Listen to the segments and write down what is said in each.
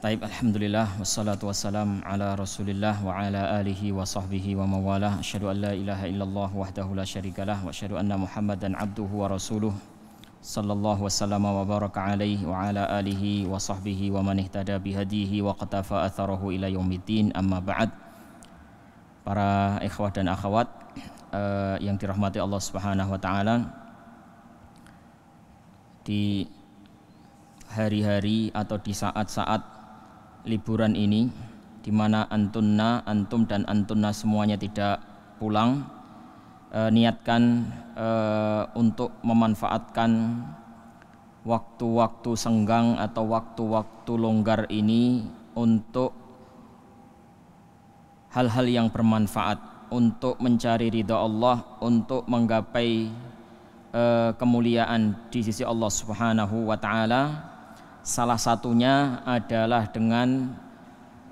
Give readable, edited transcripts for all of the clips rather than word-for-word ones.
Taib, alhamdulillah wassalatu wassalam ala Rasulillah wa ala alihi wa sahbihi wa mawalah. Asyhadu an la ilaha illallah wahdahu la syarikalah wa asyhadu anna Muhammadan abduhu wa rasuluh sallallahu wasallama wa baraka alaihi wa ala alihi wa sahbihi wa man ihtada bihadihi wa qatafa atharahu ila yaumiddin. Amma ba'd. Para ikhwah dan akhwat yang dirahmati Allah Subhanahu wa taala, di hari-hari atau di saat-saat liburan ini, di mana antum dan antunna semuanya tidak pulang, niatkan untuk memanfaatkan waktu-waktu senggang atau waktu-waktu longgar ini untuk hal-hal yang bermanfaat, untuk mencari ridha Allah, untuk menggapai kemuliaan di sisi Allah Subhanahu wa taala. Salah satunya adalah dengan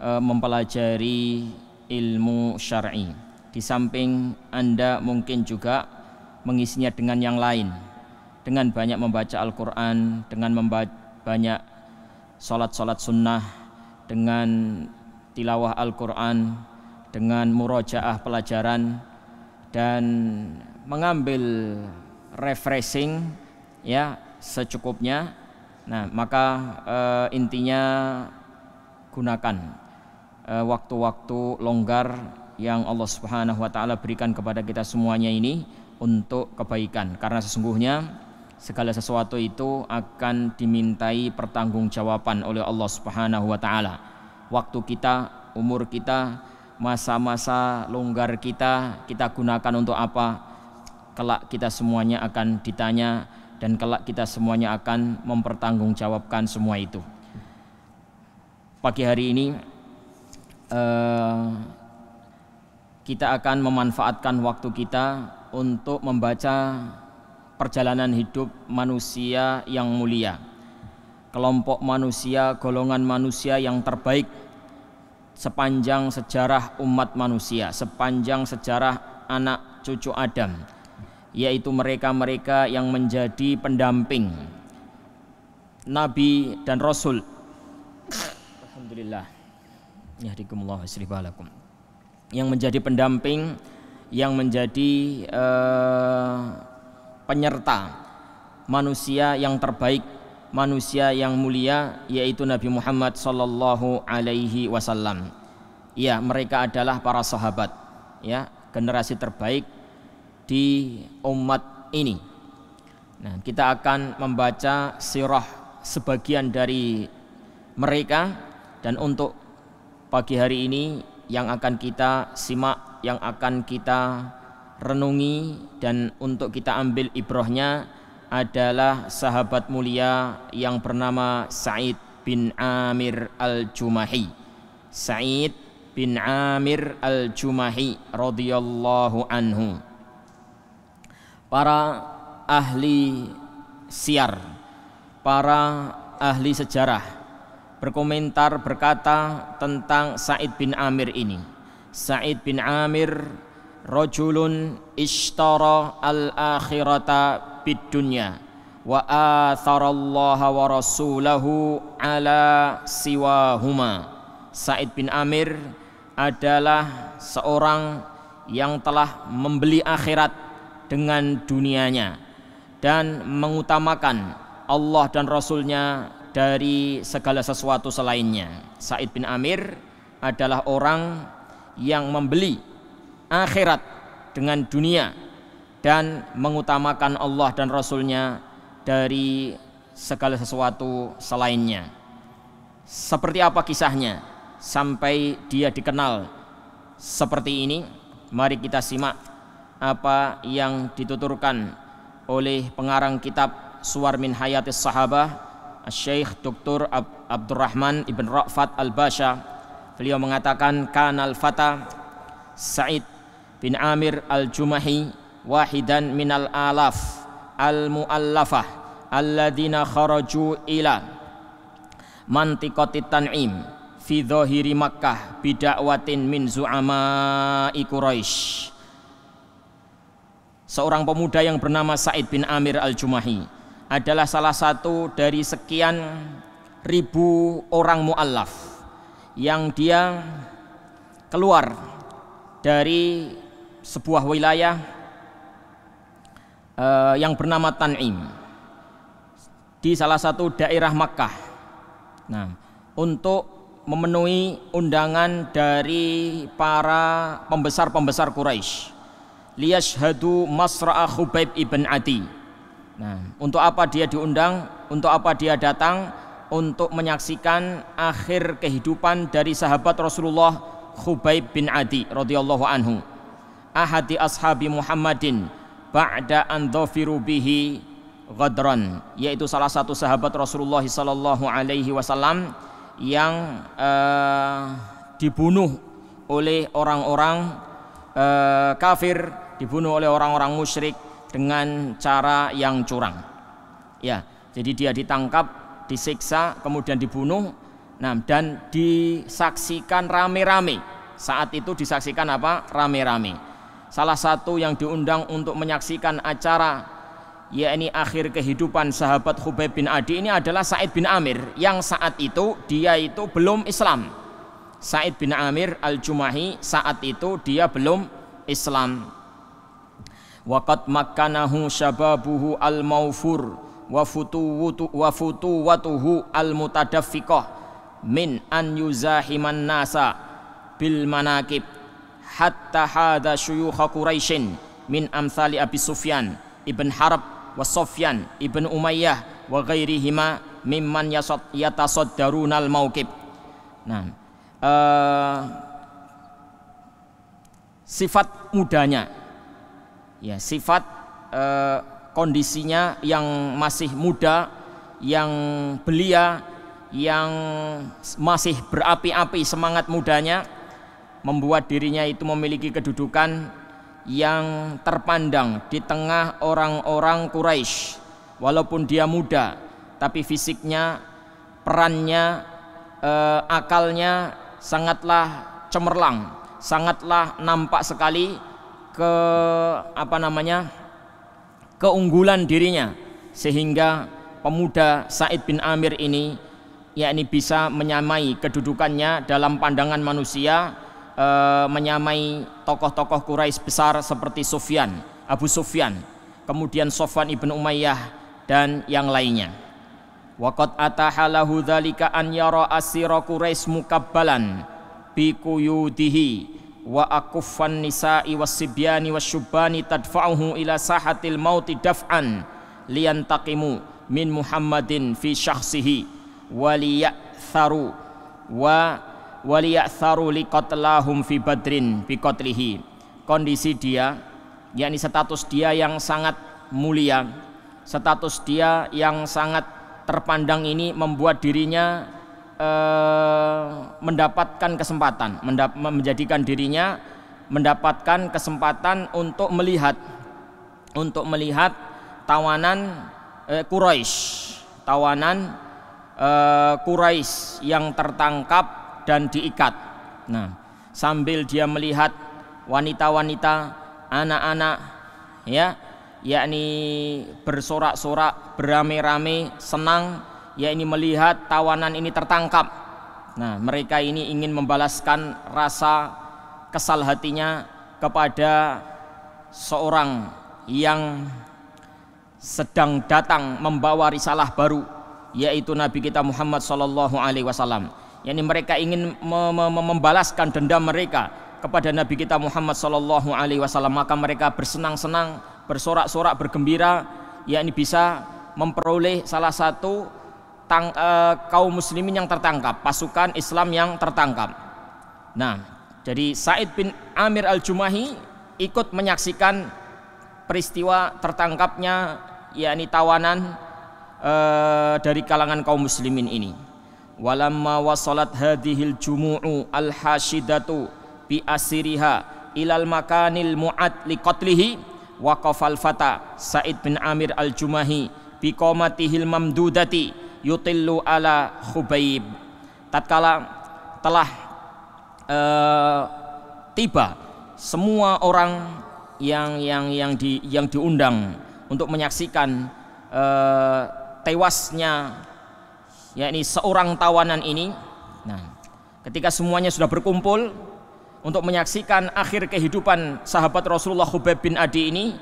mempelajari ilmu syar'i. Di samping Anda mungkin juga mengisinya dengan yang lain, dengan banyak membaca Al-Quran, dengan banyak sholat sunnah, dengan tilawah Al-Quran, dengan murojaah pelajaran, dan mengambil refreshing ya secukupnya. Nah, maka intinya gunakan waktu-waktu longgar yang Allah Subhanahu wa taala berikan kepada kita semuanya ini untuk kebaikan, karena sesungguhnya segala sesuatu itu akan dimintai pertanggungjawaban oleh Allah Subhanahu wa taala. Waktu kita, umur kita, masa-masa longgar kita gunakan untuk apa? Kelak kita semuanya akan ditanya, dan kelak kita semuanya akan mempertanggungjawabkan semua itu. Pagi hari ini kita akan memanfaatkan waktu kita untuk membaca perjalanan hidup manusia yang mulia, kelompok manusia, golongan manusia yang terbaik sepanjang sejarah umat manusia, sepanjang sejarah anak cucu Adam, yaitu mereka-mereka yang menjadi pendamping Nabi dan Rasul. Alhamdulillah, yahdikumullah wa yuslih balakum. Yang menjadi pendamping, yang menjadi penyerta manusia yang terbaik, manusia yang mulia, yaitu Nabi Muhammad sallallahu alaihi wasallam. Ya, mereka adalah para sahabat, ya, generasi terbaik di umat ini. Nah, kita akan membaca sirah sebagian dari mereka, dan untuk pagi hari ini yang akan kita simak, yang akan kita renungi, dan untuk kita ambil ibrahnya adalah sahabat mulia yang bernama Sa'id bin Amir al-Jumahi. Sa'id bin Amir al-Jumahi radhiyallahu anhu. Para ahli siyar, para ahli sejarah berkomentar, berkata tentang Sa'id bin Amir ini. Sa'id bin Amir rajulun ishtara al-akhirata bid-dunya wa atharallaha wa rasulahu ala siwahuma. Sa'id bin Amir adalah seorang yang telah membeli akhirat dengan dunianya dan mengutamakan Allah dan Rasulnya dari segala sesuatu selainnya. Sa'id bin Amir adalah orang yang membeli akhirat dengan dunia dan mengutamakan Allah dan Rasulnya dari segala sesuatu selainnya. Seperti apa kisahnya sampai dia dikenal seperti ini? Mari kita simak apa yang dituturkan oleh pengarang kitab Suwar min Hayatis Sahabah, Syekh Dr. Abdurrahman ibn Ra'fat al-Basha. Beliau mengatakan, kanal fata Sa'id bin Amir al-Jumahi wahidan minal alaf al-mu'allafah alladhina kharaju ila mantiqati tan'im fi dhahiri Makkah bida'watin min zu'ama'i Quraisy. Seorang pemuda yang bernama Sa'id bin Amir al-Jumahi adalah salah satu dari sekian orang mu'allaf yang dia keluar dari sebuah wilayah yang bernama Tan'im di salah satu daerah Makkah. Nah, untuk memenuhi undangan dari para pembesar-pembesar Quraisy, liyashhadu masra'a Khubayb ibn Adi. Nah, untuk apa dia diundang? Untuk apa dia datang? Untuk menyaksikan akhir kehidupan dari sahabat Rasulullah Khubayb bin Adi radhiyallahu anhu, ahadi ashabi Muhammadin ba'da an dhafiru bihi ghadran, yaitu salah satu sahabat Rasulullah sallallahu alaihi wasallam yang dibunuh oleh orang-orang kafir, dibunuh oleh orang-orang musyrik dengan cara yang curang. Ya, jadi dia ditangkap, disiksa, kemudian dibunuh. Nah, dan disaksikan rame-rame. Saat itu disaksikan apa? Rame-rame. Salah satu yang diundang untuk menyaksikan acara yakni akhir kehidupan sahabat Khubayb bin Adi ini adalah Sa'id bin Amir, yang saat itu dia itu belum Islam. Sa'id bin Amir al-Jumahi saat itu dia belum Islam. Waqad makkanahu syababuhu al-mawfur wa futuwatuhu al-mutadaffiqah min an yuzahiman nasa bil manakib hatta hada syuyukha Quraisyin min amsali Abi Sufyan ibn Harb wa Sufyan ibn Umayyah wa ghairihima mimman yatasaddarunal mauqib. Nah, sifat mudanya, ya, sifat kondisinya yang masih muda, yang belia, yang masih berapi-api semangat mudanya, membuat dirinya itu memiliki kedudukan yang terpandang di tengah orang-orang Quraisy. Walaupun dia muda, tapi fisiknya, perannya, akalnya sangatlah cemerlang, sangatlah nampak sekali keunggulan dirinya, sehingga pemuda Sa'id bin Amir ini yakni bisa menyamai kedudukannya dalam pandangan manusia, menyamai tokoh-tokoh Quraisy besar seperti Sufyan, Abu Sufyan, kemudian Sofwan ibn Umayyah dan yang lainnya. Waqad atahalahu dzalika an yara asira Quraisy mukabbalan bi quyudihi wa akuffan nisa'i was-sibyani wasyubbani tadfa'uhu ila sahatil mauti daf'an liyantaqimu min Muhammadin fi syakhsihi waliya'tharu liqatlahum fi badrin biqatlihi. Kondisi dia, yakni status dia yang sangat mulia, status dia yang sangat terpandang ini membuat dirinya mendapatkan kesempatan, menjadikan dirinya mendapatkan kesempatan untuk melihat tawanan Quraisy yang tertangkap dan diikat. Nah, sambil dia melihat wanita-wanita, anak-anak, ya, yakni bersorak-sorak, beramai-ramai, senang, yakni melihat tawanan ini tertangkap. Nah, mereka ini ingin membalaskan rasa kesal hatinya kepada seorang yang sedang datang membawa risalah baru, yaitu Nabi kita Muhammad sallallahu alaihi wasallam. Yani mereka ingin membalaskan dendam mereka kepada Nabi kita Muhammad sallallahu alaihi wasallam, maka mereka bersenang-senang, bersorak-sorak, bergembira, yakni bisa memperoleh salah satu kaum muslimin yang tertangkap, pasukan Islam yang tertangkap. Nah, jadi Sa'id bin Amir al-Jumahi ikut menyaksikan peristiwa tertangkapnya yakni tawanan dari kalangan kaum muslimin ini. Walamma wasalat hadhil jumu'u al-hashidatu bi asiriha ilal makanil mu'ad liqatlihi waqafal fata Sa'id bin Amir al-Jumahi bi qamatihil mamdudati yutillu ala Khubayb. Tatkala telah tiba semua orang yang diundang untuk menyaksikan tewasnya yakni seorang tawanan ini. Nah, ketika semuanya sudah berkumpul untuk menyaksikan akhir kehidupan sahabat Rasulullah Khubayb bin Adi ini,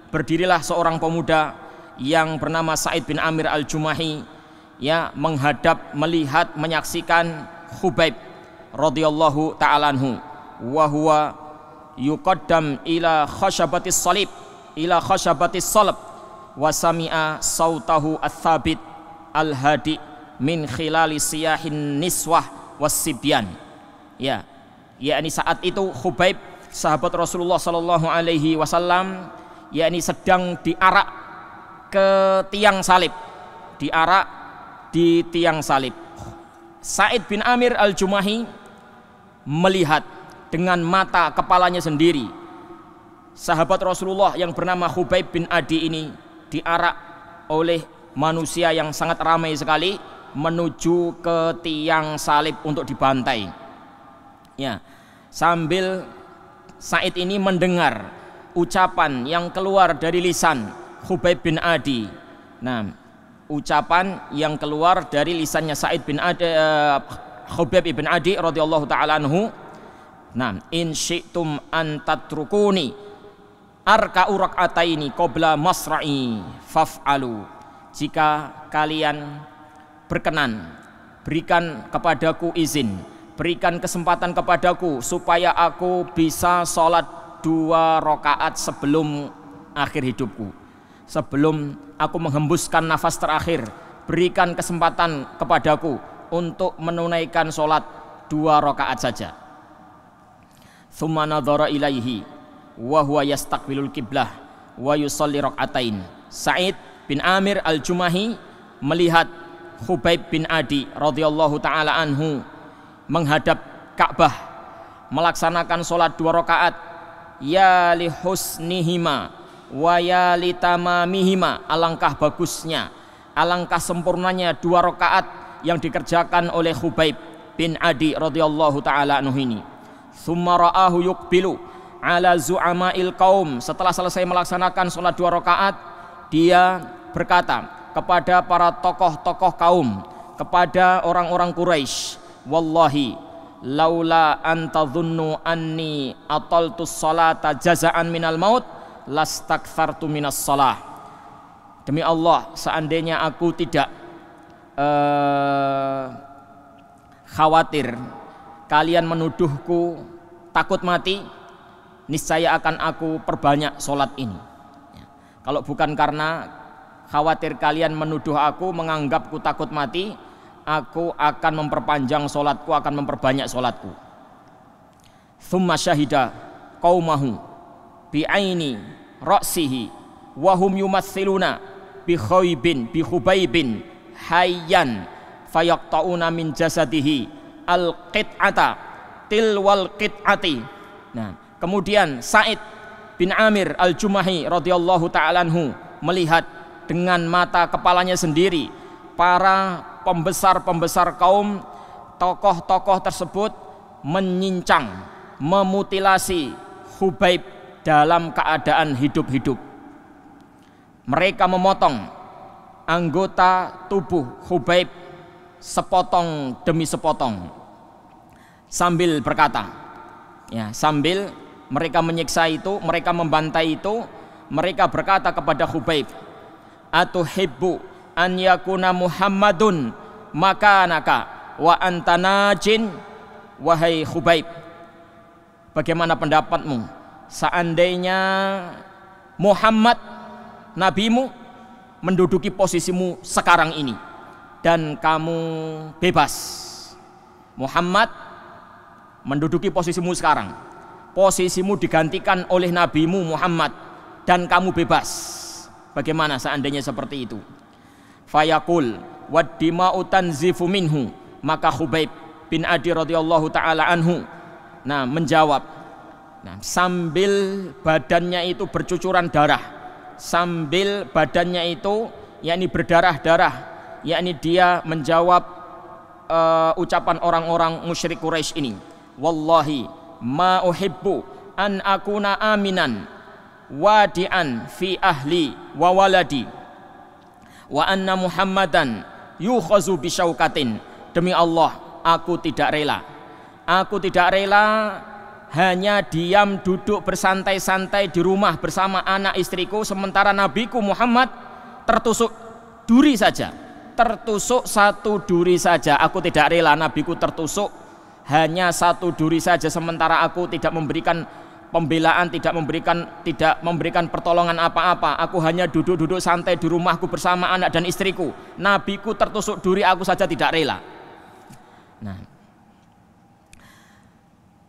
berdirilah seorang pemuda yang bernama Sa'id bin Amir al-Jumahi, ya, menghadap, melihat, menyaksikan Khubayb radhiyallahu ta'ala anhu, wa huwa yuqaddam ila khashabatis salib, ila khashabatis salab, wa sami'a sautahu ats-tsabit al-hadi min khilali siyahin niswah wassibyan. Ya, yakni saat itu Khubayb sahabat Rasulullah sallallahu alaihi wasallam yakni sedang diarak ke tiang salib, diarak di tiang salib. Sa'id bin Amir al-Jumahi melihat dengan mata kepalanya sendiri sahabat Rasulullah yang bernama Khubayb bin Adi ini diarak oleh manusia yang sangat ramai sekali menuju ke tiang salib untuk dibantai. Ya, sambil Sa'id ini mendengar ucapan yang keluar dari lisan Khubayb bin Adi. Nah, ucapan yang keluar dari lisannya Sa'id bin Adi, Khubayb bin Adi radhiyallahu taala anhu. Nah, in syi'tum an tatrukuni arka'u rak'ataini qabla masra'i faf'alu. Jika kalian berkenan, berikan kepadaku izin, berikan kesempatan kepadaku supaya aku bisa sholat 2 rakaat sebelum akhir hidupku, sebelum aku menghembuskan nafas terakhir. Berikan kesempatan kepadaku untuk menunaikan sholat 2 rakaat saja. Tsumma nadhara ilaihi wa huwa yastaqbilul qiblah wa yusalli rak'atain. Sa'id bin Amir al-Jumahi melihat Khubayb bin Adi radhiyallahu taala anhu menghadap Ka'bah, melaksanakan sholat 2 rakaat, ya li husnihima wa ya li tamamihima. Alangkah bagusnya, alangkah sempurnanya 2 rakaat yang dikerjakan oleh Khubayb bin Adi radhiyallahu taala anhu ini. Tsumma ra'ahu yuqbilu ala zu'ama'il qaum. Setelah selesai melaksanakan sholat 2 rakaat, dia berkata kepada para tokoh-tokoh kaum, kepada orang-orang Quraisy, wallahi laula anta dhunnu anni ataltus salata jaza'an minal maut lastakthartu minas salah. Demi Allah, seandainya aku tidak khawatir kalian menuduhku takut mati, niscaya akan aku perbanyak sholat ini. Kalau bukan karena khawatir kalian menuduh aku, menganggapku takut mati, aku akan memperpanjang sholatku, akan memperbanyak sholatku. Tsumma syahida qaumahu bi'aini ra'sihi wa hum yumatsiluna bi Khubaybin hayyan fayaqta'una min jasadihi al-qit'ata tilwal qit'ati. Nah, kemudian Sa'id bin Amir al-Jumahi radhiyallahu ta'ala anhu melihat dengan mata kepalanya sendiri para pembesar-pembesar kaum, tokoh-tokoh tersebut menyincang, memutilasi Khubayb dalam keadaan hidup-hidup. Mereka memotong anggota tubuh Khubayb sepotong demi sepotong sambil berkata, ya, sambil mereka menyiksa itu, mereka membantai itu, mereka berkata kepada Khubayb, atuhibbu an yakuna Muhammadun makanaka wa anta najin. Wahai Khubayb, bagaimana pendapatmu seandainya Muhammad nabimu menduduki posisimu sekarang ini dan kamu bebas? Muhammad menduduki posisimu sekarang, posisimu digantikan oleh nabimu Muhammad dan kamu bebas. Bagaimana seandainya seperti itu? Fayaqul waddima'u tanzifu minhu. Maka Khubayb bin Adi radhiyallahu taala anhu menjawab, sambil badannya itu bercucuran darah, sambil badannya itu yakni berdarah-darah, yakni dia menjawab ucapan orang-orang musyrik Quraisy ini, wallahi ma uhibbu an akuna aminan wadi'an fi ahli wa waladi wa anna Muhammadan yukhazu bisyaukatin. Demi Allah, aku tidak rela. Aku tidak rela hanya diam duduk bersantai-santai di rumah bersama anak istriku, sementara nabiku Muhammad tertusuk duri saja. Tertusuk satu duri saja. Aku tidak rela nabiku tertusuk hanya satu duri saja, sementara aku tidak memberikan pembelaan, tidak memberikan pertolongan apa-apa. Aku hanya duduk-duduk santai di rumahku bersama anak dan istriku. Nabiku tertusuk duri, aku saja tidak rela. Nah,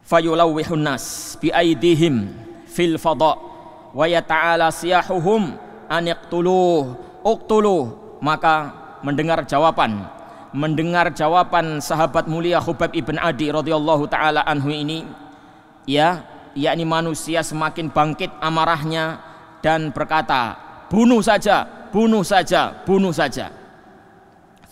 fayulawwihun nas bi aidihim fil fadha wa yata'ala siyahuhum an iqtuluh uqtuluh. Maka mendengar jawaban sahabat mulia Khubayb ibn Adi radhiyallahu taala anhu ini, yakni manusia semakin bangkit amarahnya dan berkata, bunuh saja, bunuh saja, bunuh saja.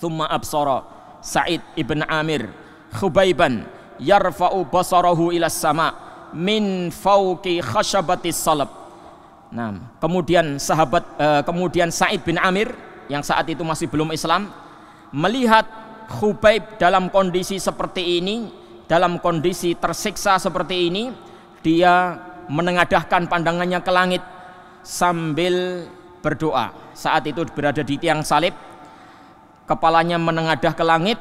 Thumma absara Sa'id ibn Amir Khubayban yarfa'u basarahu ila sama min fauqi khashabatis salab. Nah, kemudian Sa'id bin Amir yang saat itu masih belum Islam melihat Khubayb dalam kondisi seperti ini, dalam kondisi tersiksa seperti ini, dia menengadahkan pandangannya ke langit sambil berdoa. Saat itu berada di tiang salib, kepalanya menengadah ke langit,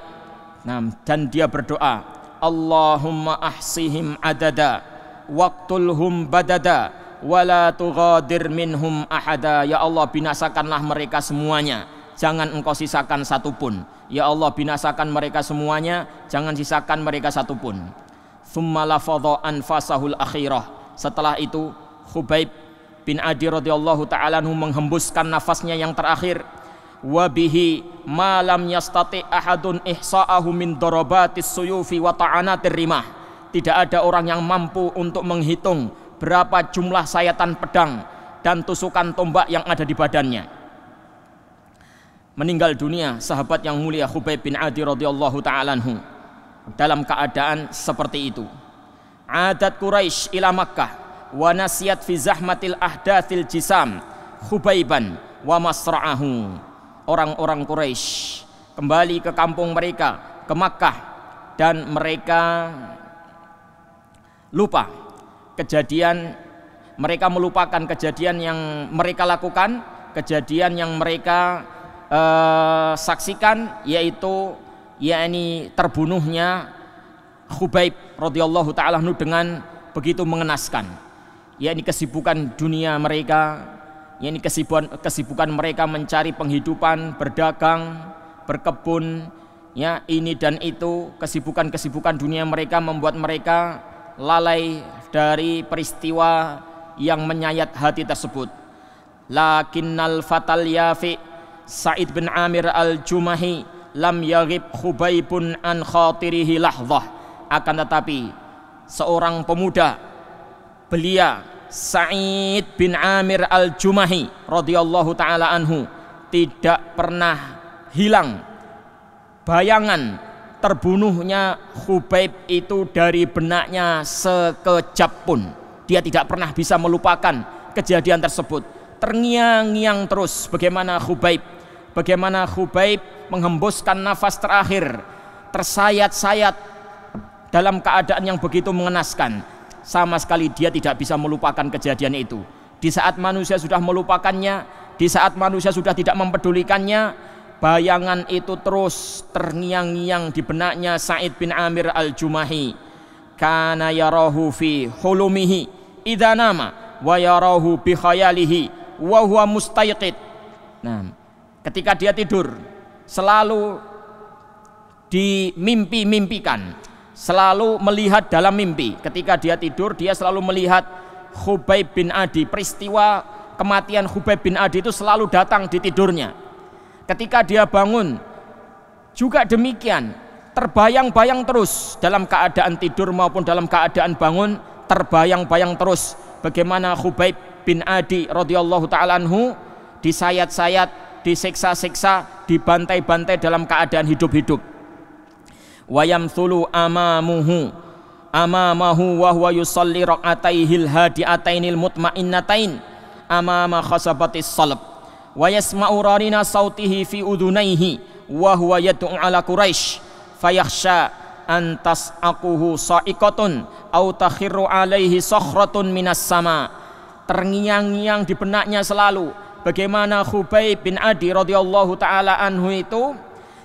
dan dia berdoa, Allahumma ahsihim adada waqtulhum badada wala tughadir minhum ahada. Ya Allah, binasakanlah mereka semuanya, jangan engkau sisakan satupun. Ya Allah, binasakan mereka semuanya, jangan sisakan mereka satupun. Thumma lafadha anfasahul akhirah. Setelah itu Khubayb bin Adi radhiyallahu ta'ala menghembuskan nafasnya yang terakhir. Wa bihi ma lam yastati ahadun ihsa'ahu min darabatis suyufi wa ta'anatir rimah. Tidak ada orang yang mampu untuk menghitung berapa jumlah sayatan pedang dan tusukan tombak yang ada di badannya. Meninggal dunia sahabat yang mulia Khubayb bin Adi radhiyallahu ta'ala anhu dalam keadaan seperti itu. Adat Quraisy ila Makkah wa nasiyat fi zahmatil ahdathil jisam Khubayban wa masra'ahu. Orang-orang Quraisy kembali ke kampung mereka, ke Makkah, dan mereka lupa kejadian, mereka melupakan kejadian yang mereka lakukan, kejadian yang mereka saksikan, yaitu terbunuhnya Khubayb radhiyallahu ta'ala dengan begitu mengenaskan. Yakni kesibukan dunia mereka, yakni kesibukan mereka mencari penghidupan, berdagang, berkebun, ini dan itu, kesibukan dunia mereka membuat mereka lalai dari peristiwa yang menyayat hati tersebut. Lakinnal fatal yafi Sa'id bin Amir al-Jumahi lam yaghib Khubaybun an khatirihi lahzah. Akan tetapi seorang pemuda belia Sa'id bin Amir al-Jumahi radhiyallahu ta'ala anhu tidak pernah hilang bayangan terbunuhnya Khubayb itu dari benaknya sekejap pun. Dia tidak pernah bisa melupakan kejadian tersebut. Terngiang-ngiang terus bagaimana Khubayb menghembuskan nafas terakhir, tersayat-sayat dalam keadaan yang begitu mengenaskan. Sama sekali dia tidak bisa melupakan kejadian itu. Di saat manusia sudah melupakannya, di saat manusia sudah tidak mempedulikannya, bayangan itu terus terngiang-ngiang di benaknya Sa'id bin Amir al-Jumahi. Kana yarahu fi hulumihi idza nama wa yarahu bi khayalihi wa huwa mustayqid. Nah, ketika dia tidur selalu dimimpi-mimpikan, selalu melihat dalam mimpi. Ketika dia tidur, dia selalu melihat Khubayb bin Adi. Peristiwa kematian Khubayb bin Adi itu selalu datang di tidurnya. Ketika dia bangun juga demikian, terbayang-bayang terus dalam keadaan tidur maupun dalam keadaan bangun, terbayang-bayang terus bagaimana Khubayb bin Adi radhiyallahu ta'ala anhu disayat-sayat, disiksa-siksa, dibantai-bantai dalam keadaan hidup-hidup. Wa yamthulu amamahu wa huwa yusalli raq'ataihil hadi'atainil mutma'innatain amama khasabatis salab wa yasma'u rarina sautihi fi udunaihi wa huwa yad'u ala Quraisy fayakhsha an tas'aquhu sa'iqatun aw takhirru alaihi sakhratun minas sama. Terngiang-ngiang di benaknya selalu bagaimana Khubayb bin Adi radhiyallahu taala anhu itu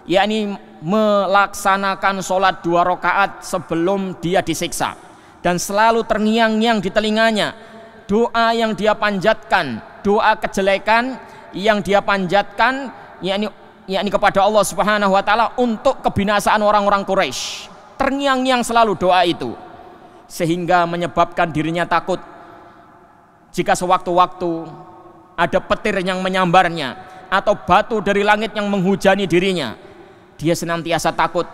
yakni melaksanakan sholat 2 rakaat sebelum dia disiksa, dan selalu terngiang-ngiang di telinganya doa yang dia panjatkan, doa kejelekan yang dia panjatkan yakni kepada Allah Subhanahu wa taala untuk kebinasaan orang-orang Quraisy. Terngiang-ngiang selalu doa itu, sehingga menyebabkan dirinya takut jika sewaktu-waktu ada petir yang menyambarnya atau batu dari langit yang menghujani dirinya. Dia senantiasa takut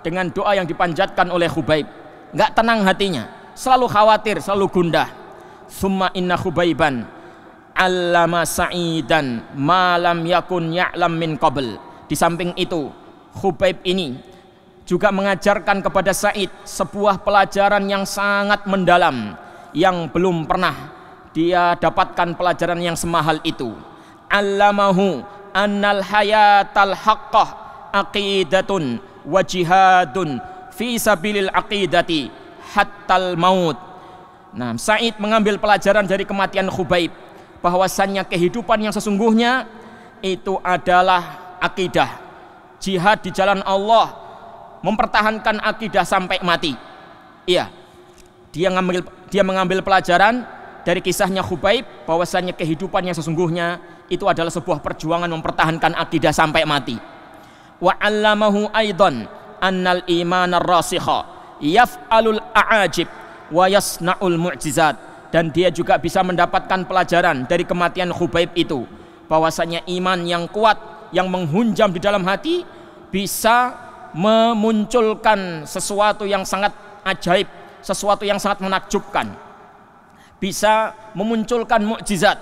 dengan doa yang dipanjatkan oleh Khubayb. Enggak tenang hatinya, selalu khawatir, selalu gundah. Summa inna Khubayban allama sa'idan ma lam yakun ya'lam min qabl. Di samping itu, Khubayb ini juga mengajarkan kepada Sa'id sebuah pelajaran yang sangat mendalam yang belum pernah dia dapatkan pelajaran yang semahal itu. Allamahu annal hayatal haqqah aqidatun wa jihadun fi sabilil aqidati hattal maut. Nah, Sa'id mengambil pelajaran dari kematian Khubayb bahwasannya kehidupan yang sesungguhnya itu adalah akidah, jihad di jalan Allah, mempertahankan akidah sampai mati. Iya, dia mengambil pelajaran dari kisahnya Khubayb bahwasannya kehidupan yang sesungguhnya itu adalah sebuah perjuangan mempertahankan akidah sampai mati. Wa 'allamahu aidan annal imanar rasikha yaf'alul a'ajib wa yasna'ul mu'jizat. Dan dia juga bisa mendapatkan pelajaran dari kematian Khubayb itu bahwasanya iman yang kuat yang menghunjam di dalam hati bisa memunculkan sesuatu yang sangat ajaib, sesuatu yang sangat menakjubkan, bisa memunculkan mukjizat.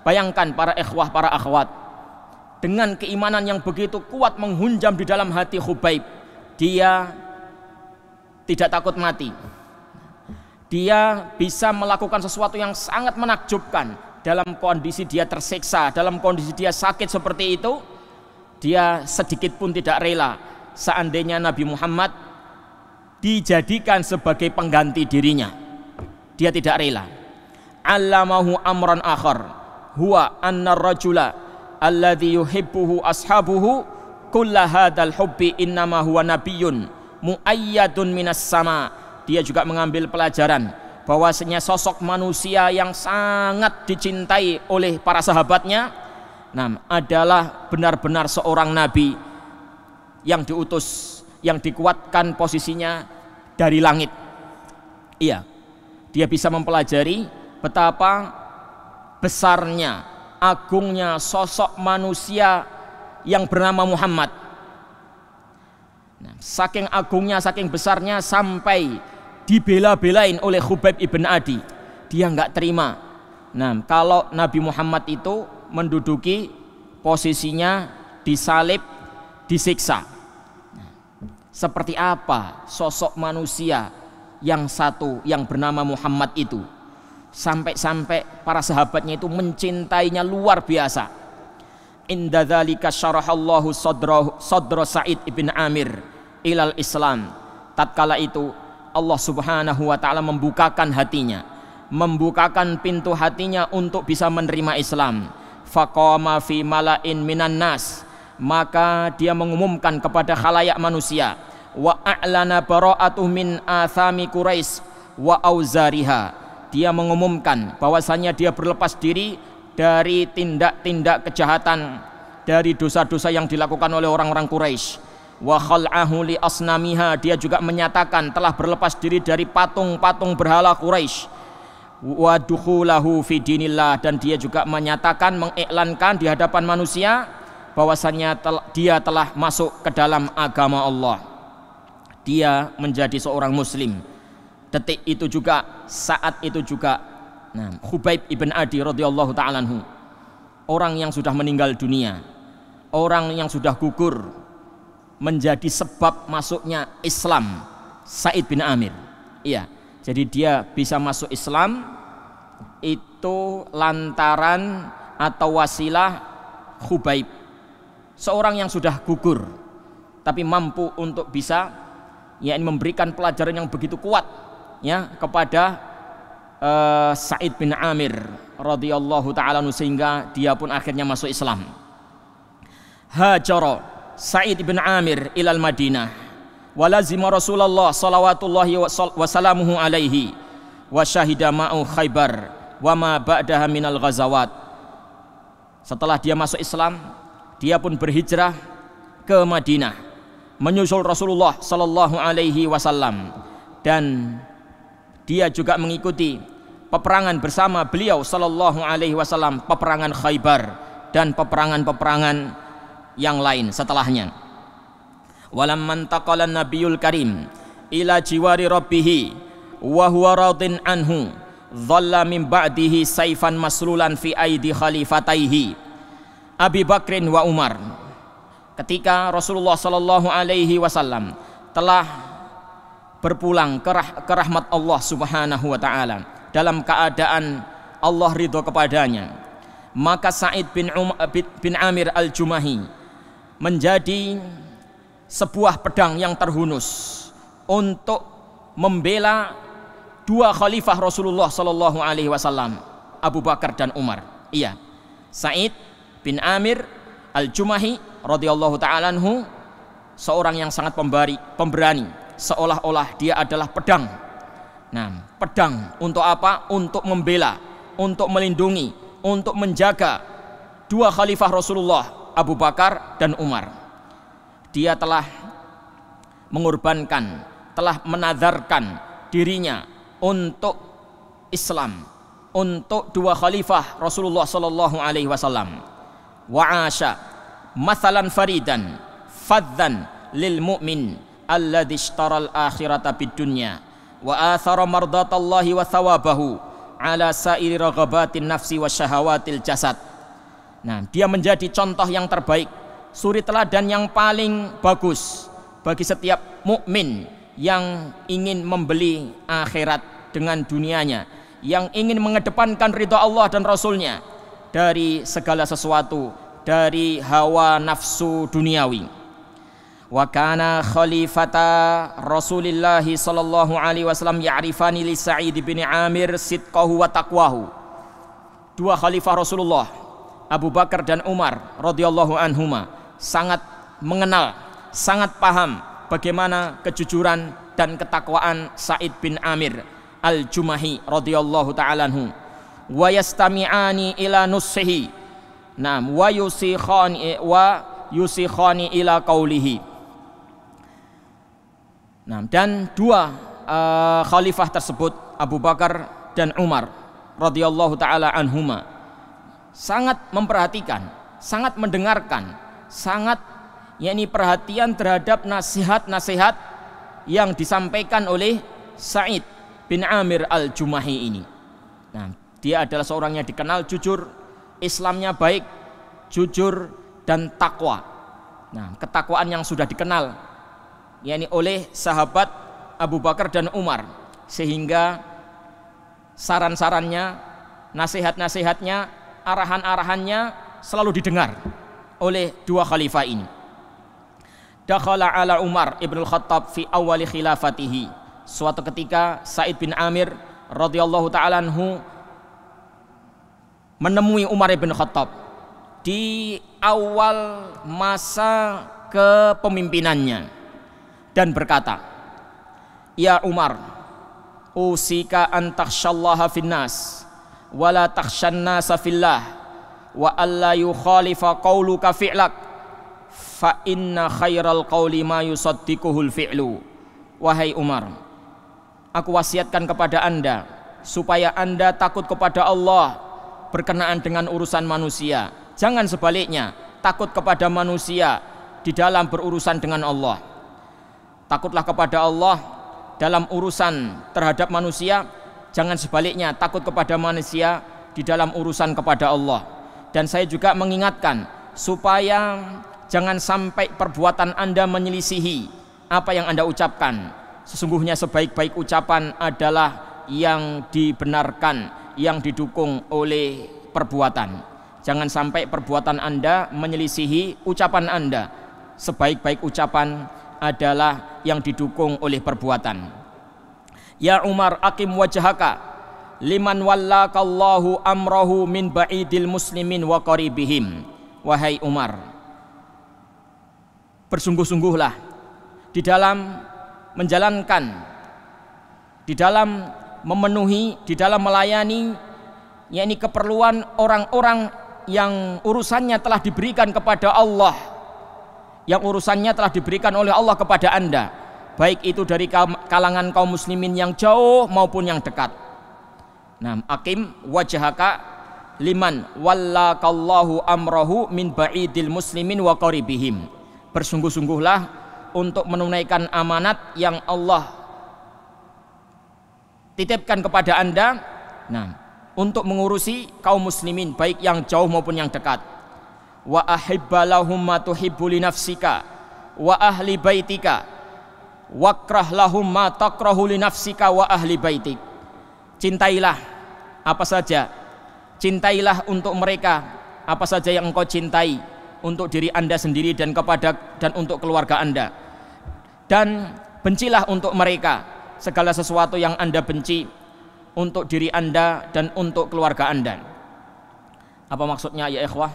Bayangkan para ikhwah, para akhwat, dengan keimanan yang begitu kuat menghunjam di dalam hati Khubayb, dia tidak takut mati. Dia bisa melakukan sesuatu yang sangat menakjubkan dalam kondisi dia tersiksa, dalam kondisi dia sakit seperti itu. Dia sedikit pun tidak rela seandainya Nabi Muhammad dijadikan sebagai pengganti dirinya. Dia tidak rela. Allamahu amran akhar huwa anna rajula alladhi yuhibbuhu ashabuhu kulla hadzal hubbi innama huwa nabiyyun muayyadun minas sama. Dia juga mengambil pelajaran bahwasanya sosok manusia yang sangat dicintai oleh para sahabatnya adalah benar-benar seorang nabi yang diutus, yang dikuatkan posisinya dari langit. Iya, dia bisa mempelajari betapa besarnya, agungnya sosok manusia yang bernama Muhammad. Saking agungnya, saking besarnya sampai dibela-belain oleh Khubayb ibn Adi. Dia nggak terima. Kalau Nabi Muhammad itu menduduki posisinya disalib, disiksa. Seperti apa sosok manusia yang satu yang bernama Muhammad itu? Sampai-sampai para sahabatnya itu mencintainya luar biasa. Inda dzalika syarahallahu sadra Sa'id ibn Amir ilal Islam. Tatkala itu Allah Subhanahu wa taala membukakan hatinya, membukakan pintu hatinya untuk bisa menerima Islam. Faqama fi mala'in minan nas, maka dia mengumumkan kepada khalayak manusia, wa a'lana bara'atuh min athami Quraisy wa auzariha. Dia mengumumkan bahwasanya dia berlepas diri dari tindak-tindak kejahatan, dari dosa-dosa yang dilakukan oleh orang-orang Quraisy. Wa khal'ahu li asnamiha, dia juga menyatakan telah berlepas diri dari patung-patung berhala Quraisy. Wa dukhulahu fi dinillah, dan dia juga menyatakan, mengiklankan di hadapan manusia bahwasanya dia telah masuk ke dalam agama Allah. Dia menjadi seorang muslim. Detik itu juga, saat itu juga, Khubayb ibn Adi radhiyallahu ta'ala anhu, orang yang sudah meninggal dunia, orang yang sudah gugur, menjadi sebab masuknya Islam Sa'id bin Amir. Iya, jadi dia bisa masuk Islam itu lantaran atau wasilah Khubayb. seorang yang sudah gugur tapi mampu untuk bisa memberikan pelajaran yang begitu kuat kepada Sa'id bin Amir radhiyallahu ta'ala sehingga dia pun akhirnya masuk Islam. Hajara Sa'id bin Amir ilal Madinah walazima Rasulullah salawatullahi wasalamuhu alaihi wa syahida ma'u Khaybar wa ma ba'daha minal ghazawat. Setelah dia masuk Islam, dia pun berhijrah ke Madinah menyusul Rasulullah sallallahu alaihi wasallam, dan dia juga mengikuti peperangan bersama beliau sallallahu alaihi wasallam, peperangan Khaybar dan peperangan-peperangan yang lain setelahnya. Walamman taqala nabiyul karim ila jiwari rabbih wa huwa radin anhu dhalla min ba'dihi saifan maslulan fi aidi khalifataihi Abi Bakrin wa Umar. Ketika Rasulullah sallallahu alaihi wasallam telah berpulang ke rahmat Allah Subhanahu wa taala dalam keadaan Allah ridho kepadanya, maka Sa'id bin Amir al-Jumahi menjadi sebuah pedang yang terhunus untuk membela dua khalifah Rasulullah sallallahu alaihi wasallam, Abu Bakar dan Umar. Iya, Sa'id bin Amir al-Jumahi radhiyallahu ta'ala anhu seorang yang sangat pemberani, seolah-olah dia adalah pedang. Nah, pedang untuk apa? Untuk membela, untuk melindungi, untuk menjaga dua khalifah Rasulullah, Abu Bakar dan Umar. Dia telah mengorbankan, telah menazarkan dirinya untuk Islam, untuk dua khalifah Rasulullah sallallahu alaihi wasallam. Wa asha mathalan faridan faddan lil mu'min alladhi ishtara al-akhirata bid dunya wa athara mardatallahi wa thawabahu ala sa'iri raghabatin nafsi wa syahawatil jasad. Nah, dia menjadi contoh yang terbaik, suri teladan yang paling bagus bagi setiap mukmin yang ingin membeli akhirat dengan dunianya, yang ingin mengedepankan ridha Allah dan Rasulnya dari segala sesuatu, dari hawa nafsu duniawi. Wa kana khalifata Rasulillah sallallahu alaihi wasallam ya'rifani li Sa'id bin Amir sidqahu wa taqwahu. Dua khalifah Rasulullah, Abu Bakar dan Umar radhiyallahu anhuma, sangat mengenal, sangat paham bagaimana kejujuran dan ketakwaan Sa'id bin Amir al-Jumahi radhiyallahu ta'ala anhu. Wa yastami'ani ila nussihi, nam wa yusikhani ila qaulihi. Nah, dan dua khalifah tersebut, Abu Bakar dan Umar radhiyallahu ta'ala anhuma, sangat memperhatikan, sangat mendengarkan, sangat perhatian terhadap nasihat-nasihat yang disampaikan oleh Sa'id bin Amir al-Jumahi ini. Nah, dia adalah seorang yang dikenal jujur, Islamnya baik, jujur dan takwa. Nah, ketakwaan yang sudah dikenal oleh sahabat Abu Bakar dan Umar, sehingga saran-sarannya, nasihat-nasihatnya, arahan-arahannya selalu didengar oleh dua khalifah ini. Dakhala ala Umar ibn al-Khattab fi awali khilafatihi. Suatu ketika Sa'id bin Amir radhiyallahu ta'ala anhu menemui Umar ibn Khattab di awal masa kepemimpinannya dan berkata, "Ya Umar, usika an takhshallaha finnas wa la takhshan nasa fillah wa alla yukhalifa qauluka fi'lak fa inna khairal qauli ma yusaddiquhul fi'lu." Wahai Umar, aku wasiatkan kepada Anda supaya Anda takut kepada Allah berkenaan dengan urusan manusia. Jangan sebaliknya, takut kepada manusia di dalam berurusan dengan Allah. Takutlah kepada Allah dalam urusan terhadap manusia, jangan sebaliknya takut kepada manusia di dalam urusan kepada Allah. Dan saya juga mengingatkan supaya jangan sampai perbuatan Anda menyelisihi apa yang Anda ucapkan. Sesungguhnya sebaik-baik ucapan adalah yang dibenarkan, yang didukung oleh perbuatan. Jangan sampai perbuatan Anda menyelisihi ucapan Anda. Sebaik-baik ucapan adalah yang didukung oleh perbuatan. Ya Umar, aqim wajhaka liman wallakallahu amrahu min ba'idil muslimin wa qaribihim. Wahai Umar, bersungguh-sungguhlah di dalam menjalankan, di dalam memenuhi, di dalam melayani, yakni keperluan orang-orang yang urusannya telah diberikan kepada Allah, yang urusannya telah diberikan oleh Allah kepada Anda, baik itu dari kalangan kaum muslimin yang jauh maupun yang dekat. Nah, aqim wajhaka liman wallakallahu amrahu min ba'idil muslimin wa qaribihim. Bersungguh-sungguhlah untuk menunaikan amanat yang Allah titipkan kepada Anda. Nah, untuk mengurusi kaum muslimin baik yang jauh maupun yang dekat. Wa ahibba lahum ma tuhibbu li nafsika wa ahli baitika wakrah lahum ma takrahu li nafsika wa ahli baitik. Cintailah apa saja, cintailah untuk mereka apa saja yang engkau cintai untuk diri Anda sendiri dan untuk keluarga Anda, dan bencilah untuk mereka segala sesuatu yang Anda benci untuk diri Anda dan untuk keluarga Anda. Apa maksudnya ya ikhwah?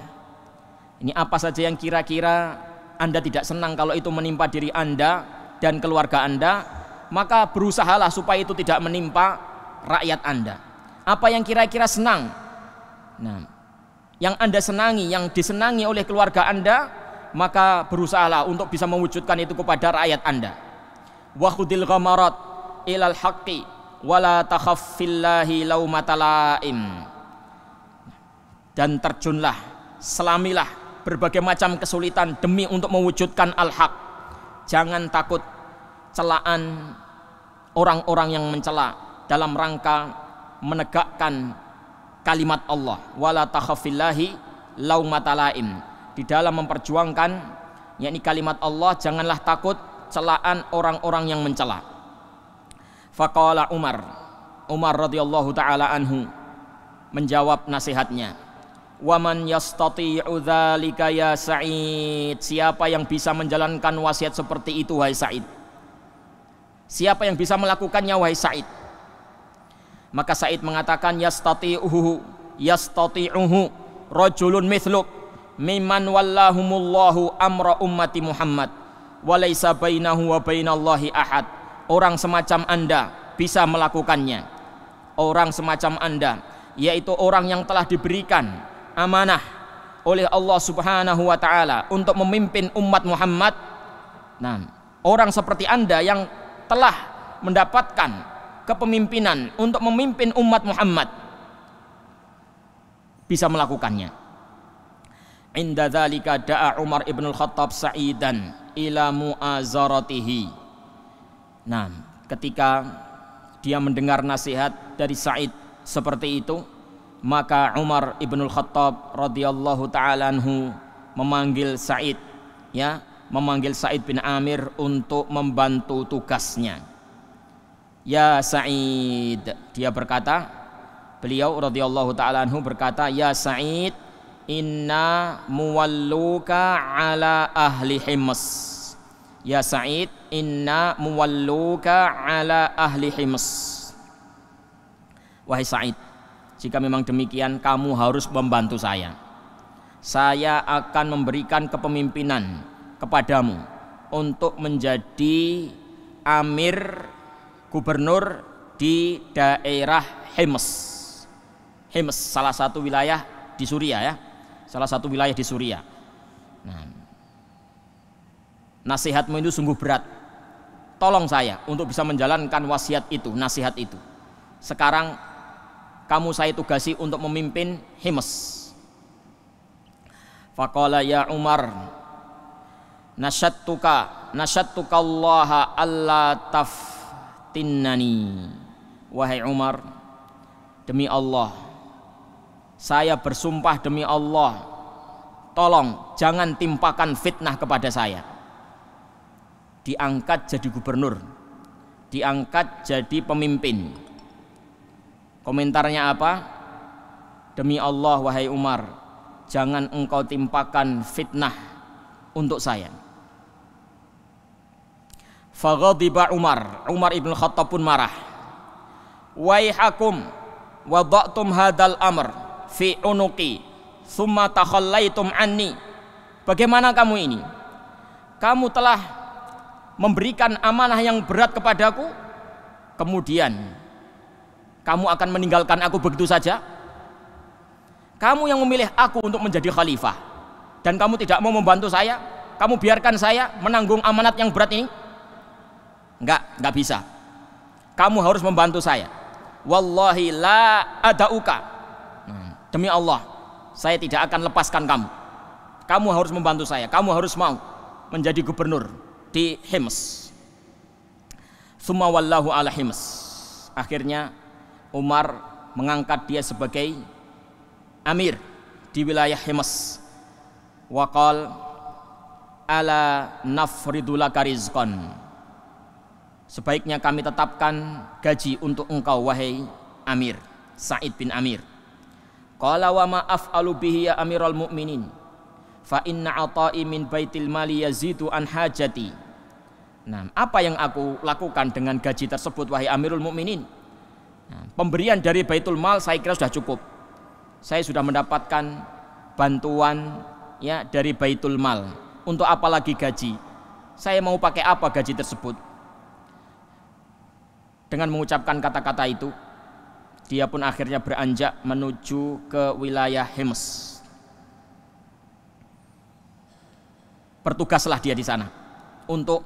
Ini apa saja yang kira-kira Anda tidak senang kalau itu menimpa diri Anda dan keluarga Anda, maka berusahalah supaya itu tidak menimpa rakyat Anda. Apa yang kira-kira senang, nah, yang Anda senangi, yang disenangi oleh keluarga Anda, maka berusahalah untuk bisa mewujudkan itu kepada rakyat Anda. Wa khudil ghamarat ilal haqqi wala takhaf fillahi laumata laim. Dan terjunlah, selamilah berbagai macam kesulitan demi untuk mewujudkan al-haq. Jangan takut celaan orang-orang yang mencela dalam rangka menegakkan kalimat Allah. Wala takhaf fillahi laumata laim. Di dalam memperjuangkan yakni kalimat Allah, janganlah takut celaan orang-orang yang mencela. Faqala Umar radhiyallahu taala anhu menjawab nasihatnya, waman yastati'u dzalika ya Sa'id. Siapa yang bisa menjalankan wasiat seperti itu wahai Sa'id? Siapa yang bisa melakukannya wahai Sa'id? Maka Sa'id mengatakan yastati'uhu rajulun mithluk mimman wallahumullahu amra ummati Muhammad wa laisa bainahu wa bainallahi ahad. Orang semacam Anda bisa melakukannya. Orang semacam Anda, yaitu orang yang telah diberikan amanah oleh Allah Subhanahu wa taala untuk memimpin umat Muhammad. Nah, orang seperti Anda yang telah mendapatkan kepemimpinan untuk memimpin umat Muhammad bisa melakukannya. Inda dzalika da'a Umar ibn al-Khattab Sa'idan ila mu'azaratihi. Nah, ketika dia mendengar nasihat dari Sa'id seperti itu, maka Umar ibn al-Khattab radhiyallahu ta'ala anhu memanggil Sa'id, ya, memanggil Sa'id bin Amir untuk membantu tugasnya. Ya Sa'id, dia berkata, beliau radhiyallahu ta'ala anhu berkata, ya Sa'id, inna muwalluka ala ahli Hims. Ya Sa'id, inna muwalluka ala ahli Hims. Wahai Sa'id, jika memang demikian kamu harus membantu saya. Saya akan memberikan kepemimpinan kepadamu untuk menjadi amir gubernur di daerah Hims. Hims salah satu wilayah di Suriah, ya. Salah satu wilayah di Suriah. Nah, nasihatmu itu sungguh berat. Tolong saya untuk bisa menjalankan wasiat itu, nasihat itu. Sekarang kamu saya tugasi untuk memimpin Hims. Faqala ya Umar, nasyattuka Allah alla taftinnani. Wahai Umar, demi Allah, saya bersumpah demi Allah, tolong jangan timpakan fitnah kepada saya. Diangkat jadi gubernur, diangkat jadi pemimpin. Komentarnya apa? Demi Allah wahai Umar, jangan engkau timpakan fitnah untuk saya. Faghadiba Umar ibn Khattab pun marah. Waihakum wada'tum hadal amr fi unuqi thumma takhallaitum anni. Bagaimana kamu ini? Kamu telah memberikan amanah yang berat kepadaku, kemudian kamu akan meninggalkan aku begitu saja? Kamu yang memilih aku untuk menjadi khalifah dan kamu tidak mau membantu saya? Kamu biarkan saya menanggung amanat yang berat ini? Enggak bisa. Kamu harus membantu saya. Wallahi la adauka. Demi Allah, saya tidak akan lepaskan kamu. Kamu harus membantu saya. Kamu harus mau menjadi gubernur di Hims. Summa wallahu ala Hims. Akhirnya Umar mengangkat dia sebagai amir di wilayah Hims. Waqal ala nafridulaka rizqan. Sebaiknya kami tetapkan gaji untuk engkau wahai Amir Sa'id bin Amir. Qala wa ma af'alu bihi ya Amirul Mukminin fa inna ata'i min baitil mali yazidu an hajati. Nah, apa yang aku lakukan dengan gaji tersebut wahai Amirul Mukminin? Nah, pemberian dari Baitul Mal saya kira sudah cukup. Saya sudah mendapatkan bantuan ya dari Baitul Mal. Untuk apa lagi gaji? Saya mau pakai apa gaji tersebut? Dengan mengucapkan kata-kata itu, dia pun akhirnya beranjak menuju ke wilayah Hims. Bertugaslah dia di sana untuk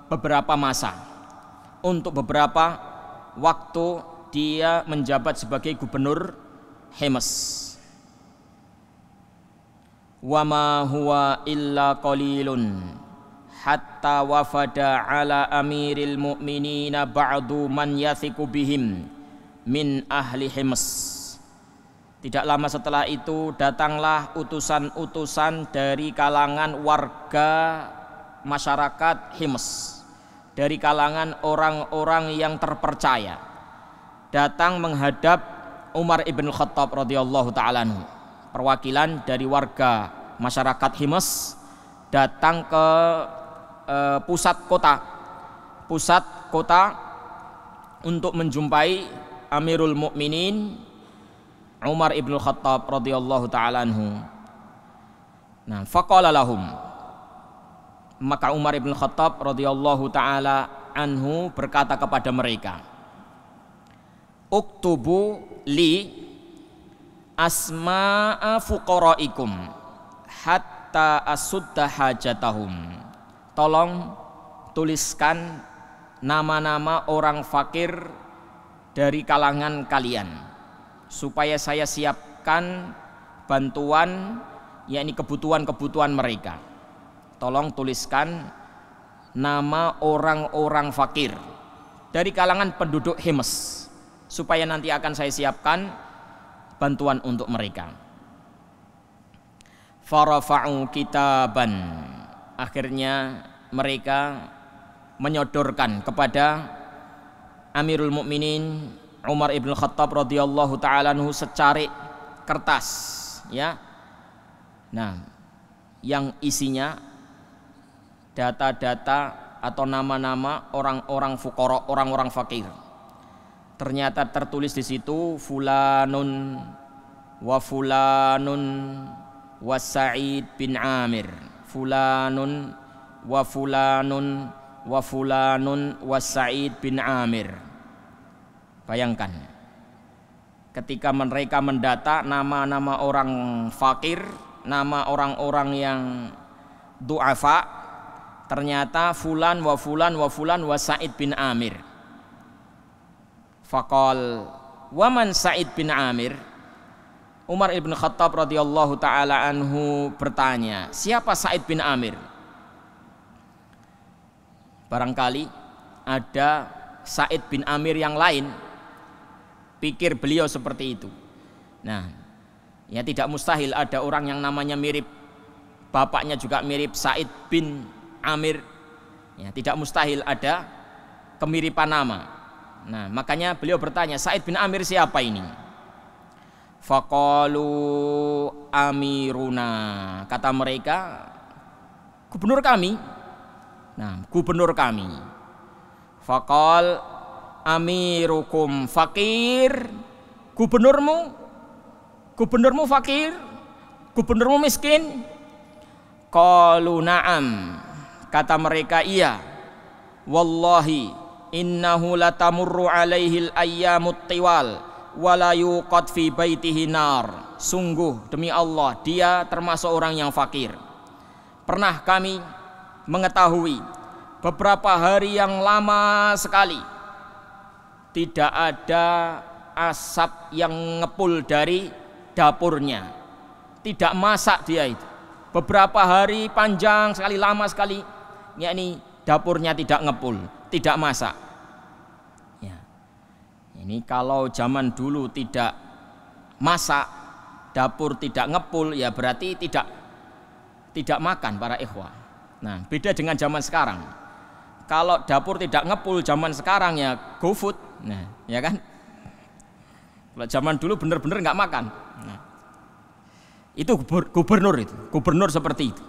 beberapa masa, untuk beberapa waktu dia menjabat sebagai gubernur Hims. Wa ma huwa illa qalilun hatta wafada ala amiril mu'minina ba'du man yathiqu bihim min ahli Hims. Tidak lama setelah itu datanglah utusan-utusan dari kalangan warga masyarakat Hims, dari kalangan orang-orang yang terpercaya, datang menghadap Umar ibn Khattab radhiyallahu ta'ala anhu. Perwakilan dari warga masyarakat Hims datang ke pusat kota untuk menjumpai Amirul Mukminin Umar ibn Khattab radhiyallahu ta'ala anhu. Nah, faqala lahum, maka Umar ibn Khattab radhiyallahu ta'ala anhu berkata kepada mereka, uktubu li asma'a fuqaraikum hatta asudda hajatahum. Tolong tuliskan nama-nama orang fakir dari kalangan kalian supaya saya siapkan bantuan, yakni kebutuhan-kebutuhan mereka. Tolong tuliskan nama orang-orang fakir dari kalangan penduduk Hims supaya nanti akan saya siapkan bantuan untuk mereka. Farafa'u kitaban. Akhirnya mereka menyodorkan kepada Amirul Mukminin Umar ibn Khattab radhiyallahu ta'ala anhu secarik kertas, ya. Nah, yang isinya data-data atau nama-nama orang-orang fuqara, orang-orang fakir. Ternyata tertulis di situ fulanun wa fulanun wa Sa'id bin Amir, fulanun wa fulanun wa fulanun wa Sa'id bin Amir. Bayangkan, ketika mereka mendata nama-nama orang fakir, nama orang-orang yang du'afa, ternyata fulan wa fulan wa fulan wa Sa'id bin Amir. Faqal wa man Sa'id bin Amir? Umar ibn Khattab radhiyallahu ta'ala anhu bertanya, siapa Sa'id bin Amir? Barangkali ada Sa'id bin Amir yang lain, pikir beliau seperti itu. Nah, ya tidak mustahil ada orang yang namanya mirip, bapaknya juga mirip Sa'id bin Amir. Ya, tidak mustahil ada kemiripan nama. Nah, makanya beliau bertanya, Sa'id bin Amir siapa ini? Faqalu amiruna, kata mereka gubernur kami. Nah, gubernur kami. Faqal amirukum fakir, gubernurmu fakir, gubernurmu miskin. Qalu na'am, kata mereka iya. Wallahi innahu latamurru alaihil ayyamut tiwal wala yuqad fi baitihi nar. Sungguh demi Allah dia termasuk orang yang fakir. Pernah kami mengetahui beberapa hari yang lama sekali tidak ada asap yang ngepul dari dapurnya, tidak masak dia itu. Beberapa hari panjang sekali, lama sekali, yakni dapurnya tidak ngepul, tidak masak. Ini kalau zaman dulu tidak masak, dapur tidak ngepul, ya berarti tidak makan para ikhwah. Nah, beda dengan zaman sekarang. Kalau dapur tidak ngepul zaman sekarang ya GoFood. Nah, ya kan? Kalau zaman dulu benar-benar nggak makan. Nah, itu gubernur seperti itu.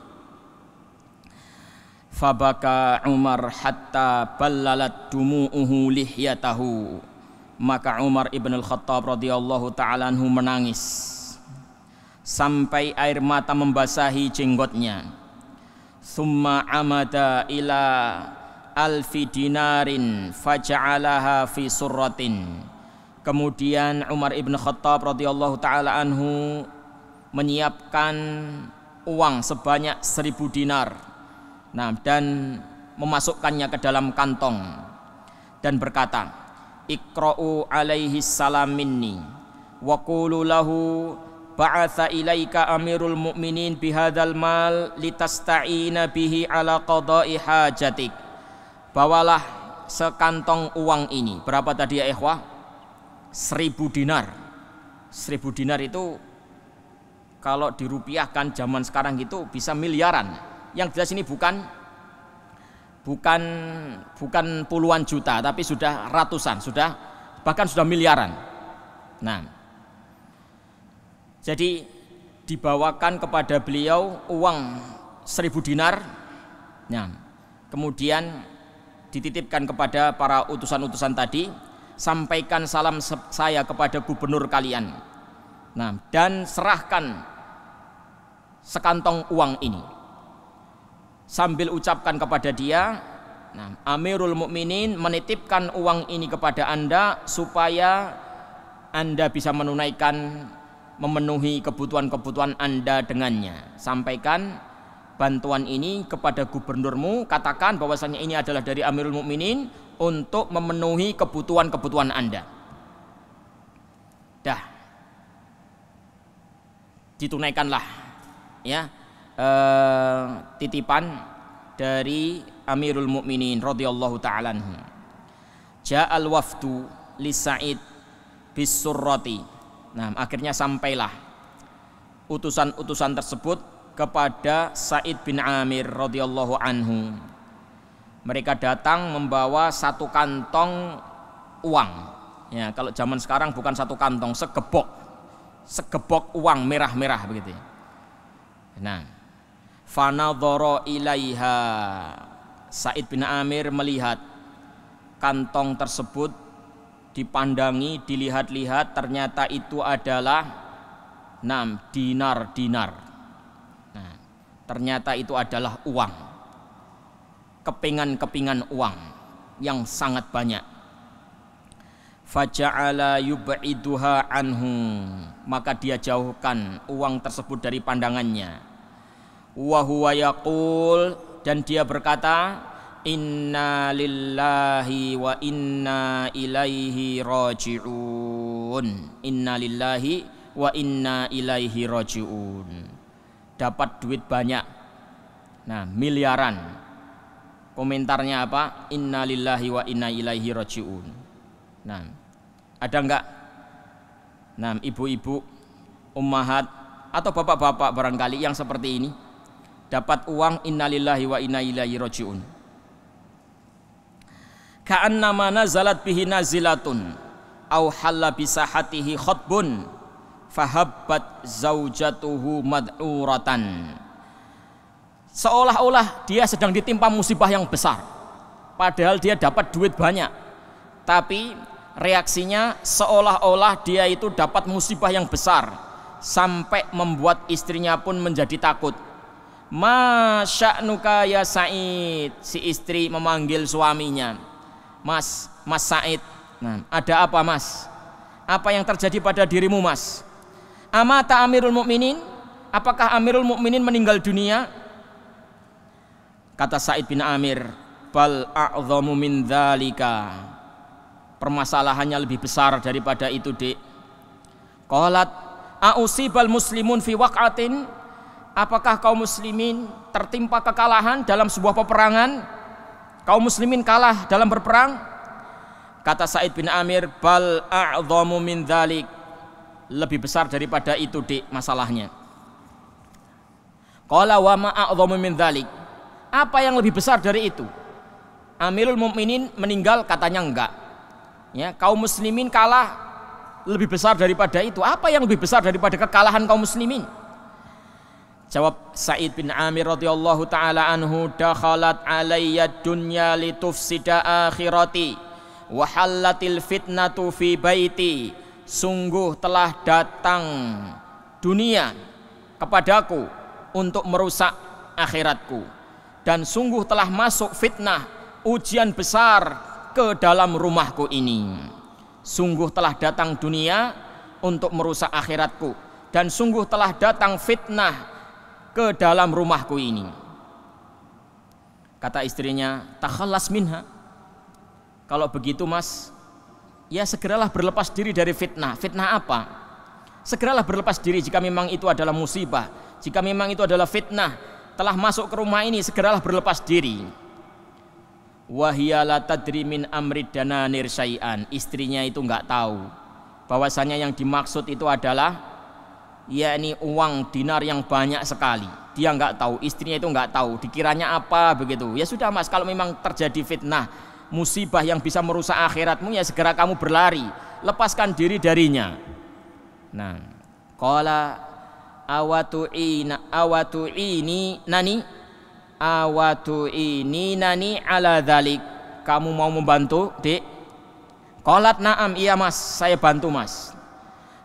Fabaka Umar hatta ballalat dumu'uhu lihyatahu. Maka Umar ibn al-Khattab radhiyallahu ta'ala anhu menangis sampai air mata membasahi jenggotnya. Summa amada ila alfi dinarin faja'alaha fi surratin. Kemudian Umar ibn Khattab radhiyallahu ta'ala anhu menyiapkan uang sebanyak 1000 dinar. Nah, dan memasukkannya ke dalam kantong dan berkata, Iqra'u alaihi salam minni wa qulu lahu ba'atha ilaika amirul mu'minin bihadzal mal litasta'ina bihi ala qada'i hajatik. Bawalah sekantong uang ini. Berapa tadi ya ikhwah? 1000 dinar. 1000 dinar itu kalau dirupiahkan zaman sekarang gitu bisa miliaran. Yang jelas ini bukan puluhan juta, tapi sudah ratusan, bahkan sudah miliaran. Nah, jadi dibawakan kepada beliau uang 1000 dinar. Nah, kemudian dititipkan kepada para utusan-utusan tadi, sampaikan salam saya kepada gubernur kalian. Nah, dan serahkan sekantong uang ini. Sambil ucapkan kepada dia, nah, Amirul Mukminin menitipkan uang ini kepada Anda supaya Anda bisa memenuhi kebutuhan-kebutuhan Anda dengannya. Sampaikan bantuan ini kepada gubernurmu, katakan bahwasanya ini adalah dari Amirul Mukminin untuk memenuhi kebutuhan-kebutuhan Anda. Dah, ditunaikanlah ya titipan dari Amirul Mukminin radhiyallahu ta'ala anhu. Ja'al wafdu li Sa'id bis surrati. Nah, akhirnya sampailah utusan-utusan tersebut kepada Sa'id bin Amir radhiyallahu anhu. Mereka datang membawa satu kantong uang. Ya, kalau zaman sekarang bukan satu kantong, segebok uang merah-merah begitu. Nah, fanadhara ilaiha, Sa'id bin Amir melihat kantong tersebut, dipandangi, dilihat-lihat, ternyata itu adalah 6 dinar. Nah, ternyata itu adalah uang, kepingan-kepingan uang yang sangat banyak. Faja'ala yub'iduha anhu, maka dia jauhkan uang tersebut dari pandangannya. Wa huwa yaqul, dan dia berkata, inna lillahi wa inna ilaihi raji'un. Inna lillahi wa inna ilaihi raji'un. Dapat duit banyak, nah miliaran. Komentarnya apa? Inna lillahi wa inna ilaihi raji'un. Nah, ada enggak? Nah, ibu-ibu, ummahat atau bapak-bapak barangkali yang seperti ini dapat uang innalillahi wa inna ilaihi raji'un. Ka'annama nazalat bihi nazilatun aw halla bisahatihi khutbun fahabbat zaujatuhu mad'uratan. Seolah-olah dia sedang ditimpa musibah yang besar, padahal dia dapat duit banyak, tapi reaksinya seolah-olah dia itu dapat musibah yang besar, sampai membuat istrinya pun menjadi takut. Masya'nuka ya Sa'id, si istri memanggil suaminya, Mas Sa'id. Nah, ada apa Mas? Apa yang terjadi pada dirimu Mas? Amata Amirul Mukminin? Apakah Amirul Mukminin meninggal dunia? Kata Sa'id bin Amir, bal a'dhamu min dzalika. Permasalahannya lebih besar daripada itu, Dek. Qalat a'usibal muslimun fi waq'atin? Apakah kaum muslimin tertimpa kekalahan dalam sebuah peperangan? Kaum muslimin kalah dalam berperang? Kata Sa'id bin Amir, bal a'dhamu min dzalik. Lebih besar daripada itu, Dek, masalahnya. Qala wa ma a'dhamu min dzalik. Apa yang lebih besar dari itu? Amirul Mukminin meninggal, katanya enggak. Ya, kaum muslimin kalah, lebih besar daripada itu. Apa yang lebih besar daripada kekalahan kaum muslimin? Jawab Sa'id bin Amir radhiyallahu taala anhu, dakhalat alayya dunya litufsida akhirati wa hallatil fitnatu fi baiti. Sungguh telah datang dunia kepadaku untuk merusak akhiratku, dan sungguh telah masuk fitnah, ujian besar ke dalam rumahku ini. Sungguh telah datang dunia untuk merusak akhiratku, dan sungguh telah datang fitnah ke dalam rumahku ini. Kata istrinya, takhallas minha. Kalau begitu Mas, ya segeralah berlepas diri dari fitnah. Fitnah apa? Segeralah berlepas diri jika memang itu adalah musibah, jika memang itu adalah fitnah telah masuk ke rumah ini, segeralah berlepas diri. Wahia la tadri min amrid dananir syai'an. Istrinya itu enggak tahu bahwasanya yang dimaksud itu adalah yakni uang dinar yang banyak sekali. Dia enggak tahu, istrinya itu enggak tahu, dikiranya apa begitu. Ya sudah Mas, kalau memang terjadi fitnah, musibah yang bisa merusak akhiratmu, ya segera kamu berlari, lepaskan diri darinya. Nah, qala awatu ini nani ala dzalik. Kamu mau membantu, Dek? Qalat na'am, iya Mas, saya bantu Mas.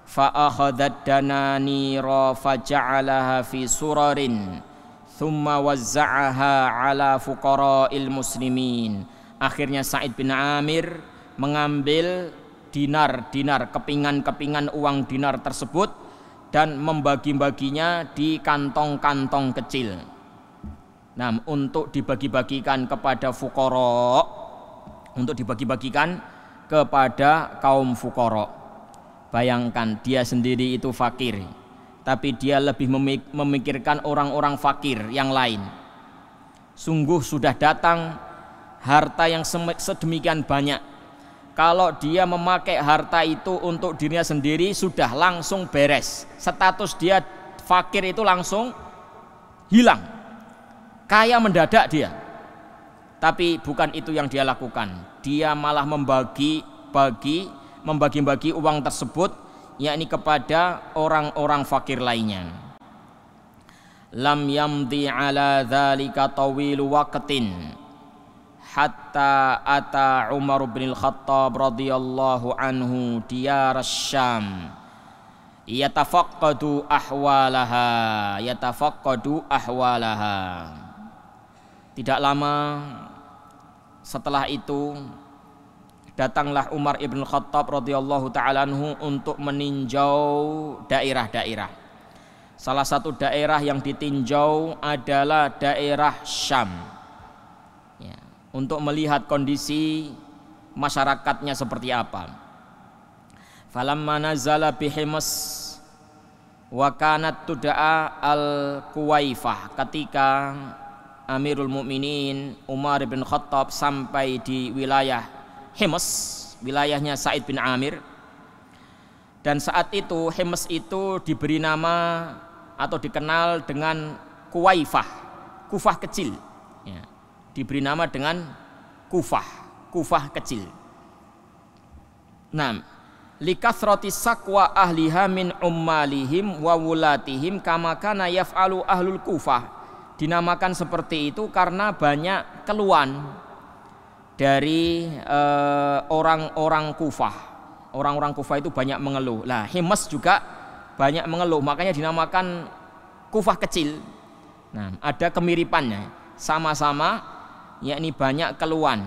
Fa akhadhat dananira fa ja'alaha fi surarin thumma wazza'aha ala fuqara'il muslimin. Akhirnya Sa'id bin Amir mengambil dinar-dinar, kepingan-kepingan uang dinar tersebut dan membagi-baginya di kantong-kantong kecil. Nah, untuk dibagi-bagikan kepada fuqara, untuk dibagi-bagikan kepada kaum fuqara. Bayangkan, dia sendiri itu fakir, tapi dia lebih memikirkan orang-orang fakir yang lain. Sungguh sudah datang harta yang sedemikian banyak. Kalau dia memakai harta itu untuk dirinya sendiri, sudah langsung beres. Status dia fakir itu langsung hilang, kaya mendadak dia. Tapi bukan itu yang dia lakukan. Dia malah membagi-bagi uang tersebut, yakni kepada orang-orang fakir lainnya. Lam yamdi ala dzalika tawilu waqtin hatta ata Umar bin Al-Khattab radhiyallahu anhu diyar Syam yatafaqqadu ahwalaha. Tidak lama setelah itu datanglah Umar ibn Khattab radhiyallahu ta'ala anhu untuk meninjau daerah-daerah. Salah satu daerah yang ditinjau adalah daerah Syam, ya, untuk melihat kondisi masyarakatnya seperti apa. Falamma nazala bihimas wa kanat tud'a al-Kuwaifah. Ketika Amirul Mukminin Umar bin Khattab sampai di wilayah Himas, wilayahnya Sa'id bin Amir, dan saat itu Himas itu diberi nama atau dikenal dengan Kuwaifah, Kufah kecil, ya, diberi nama dengan Kufah kecil. Nah, likathrati sakwa ahliha min ummalihim wa wulatihim kama kana yaf'alu ahlul Kufah. Dinamakan seperti itu karena banyak keluhan dari orang-orang Kufah. Orang-orang Kufah itu banyak mengeluh. Lah Himas juga banyak mengeluh, makanya dinamakan Kufah kecil. Nah, ada kemiripannya, sama-sama yakni banyak keluhan.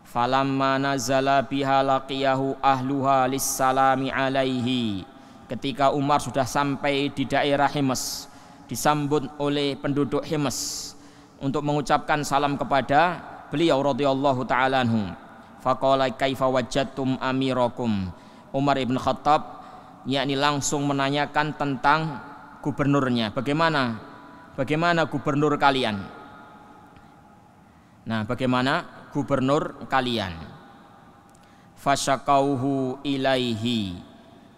Falamma nazala biha laqiyahu ahluha lissalami alaihi. Ketika Umar sudah sampai di daerah Himas, disambut oleh penduduk Himas untuk mengucapkan salam kepada beliau radhiyallahu taala anhu. Faqala kaifa wajadtum amirakum. Umar ibn Khattab yakni langsung menanyakan tentang gubernurnya. Bagaimana gubernur kalian? Nah, bagaimana gubernur kalian? Fasyakauhu ilaihi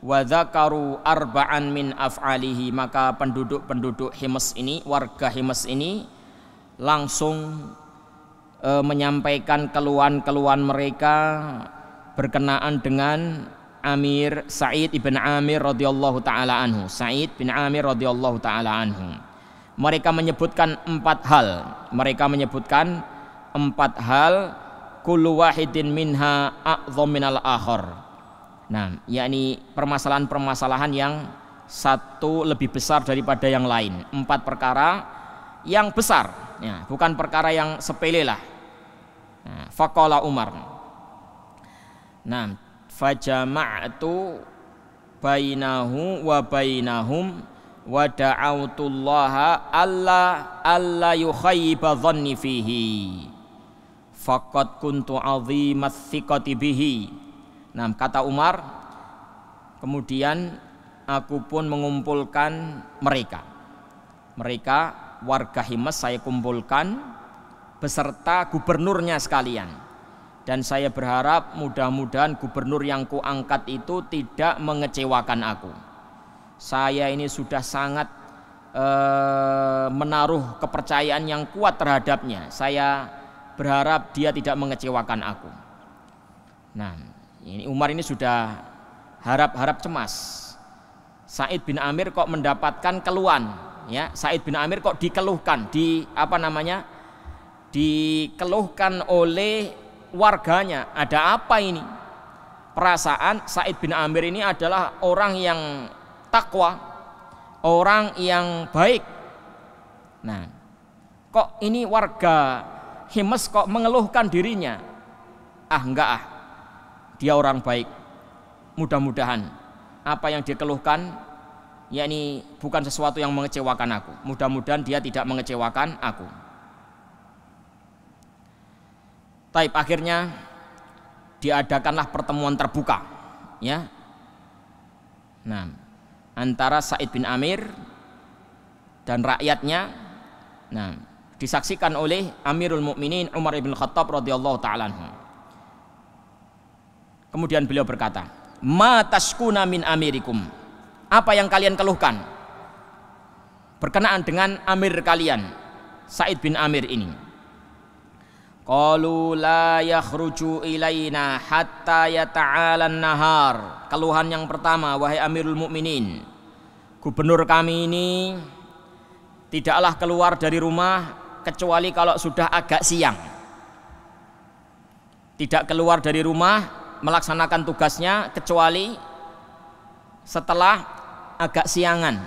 wa dzakaru arba'an min af'alihi. Maka penduduk Himas ini, warga Himas ini langsung menyampaikan keluhan-keluhan mereka berkenaan dengan Amir Sa'id ibn Amir radhiyallahu taala anhu. Sa'id bin Amir radhiyallahu taala anhu. Mereka menyebutkan 4 hal. Kullu wahidin minha a'dham minal akhar. Nah, yakni permasalahan-permasalahan yang satu lebih besar daripada yang lain. 4 perkara yang besar, ya, bukan perkara yang sepele lah. Nah, faqala Umar. Nah, fajama'tu bainahu wa bainahum wa da'autullaha alla yukhayyiba dhanni fihi faqad kuntu 'azimat thiqati bihi. Nah, kata Umar, kemudian aku pun mengumpulkan mereka warga Himas saya kumpulkan beserta gubernurnya sekalian, dan saya berharap mudah-mudahan gubernur yang kuangkat itu tidak mengecewakan aku. Saya ini sudah sangat menaruh kepercayaan yang kuat terhadapnya. Saya berharap dia tidak mengecewakan aku. Nah, ini Umar ini sudah harap-harap cemas. Sa'id bin Amir kok mendapatkan keluhan, ya. Sa'id bin Amir kok dikeluhkan, dikeluhkan oleh warganya. Ada apa ini? Perasaan Sa'id bin Amir ini adalah orang yang takwa, orang yang baik. Nah, kok ini warga Himas kok mengeluhkan dirinya? Enggak, dia orang baik. Mudah-mudahan apa yang dikeluhkan yakni bukan sesuatu yang mengecewakan aku. Mudah-mudahan dia tidak mengecewakan aku. Taib, akhirnya diadakanlah pertemuan terbuka, ya. Nah, antara Sa'id bin Amir dan rakyatnya. Nah, disaksikan oleh Amirul Mukminin Umar ibn Khattab radhiyallahu taala anhu. Kemudian beliau berkata, "Ma tashkuna min amirikum?" Apa yang kalian keluhkan berkenaan dengan amir kalian, Sa'id bin Amir ini? Qalu la yakhruju ilaina hatta yata'alan nahar. Keluhan yang pertama, wahai Amirul Mukminin, gubernur kami ini tidaklah keluar dari rumah kecuali kalau sudah agak siang. Tidak keluar dari rumah melaksanakan tugasnya kecuali setelah agak siangan.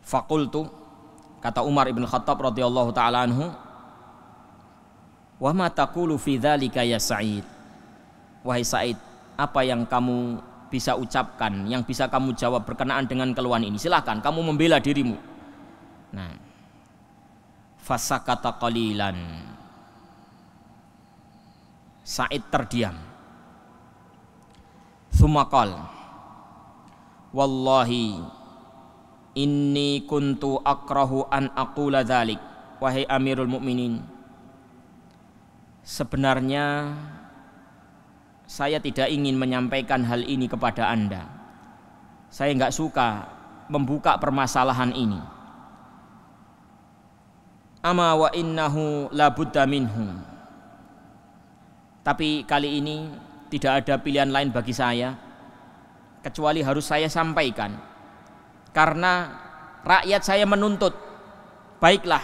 Faqultu, kata Umar ibn Khattab radhiyallahu taala anhu, "Wa ma taqulu fi dzalika ya Sa'id?" Wahai Sa'id, apa yang kamu bisa ucapkan, yang bisa kamu jawab berkenaan dengan keluhan ini? Silakan kamu membela dirimu. Nah, fasakata qalilan. Sa'id terdiam. Tsumma qala, "Wallahi inni kuntu akrahu an aqula dzalik." Wahai Amirul Mukminin, sebenarnya saya tidak ingin menyampaikan hal ini kepada Anda. Saya enggak suka membuka permasalahan ini. Ama wa innahu la budda minhu. Tapi kali ini tidak ada pilihan lain bagi saya kecuali harus saya sampaikan. Karena rakyat saya menuntut, baiklah,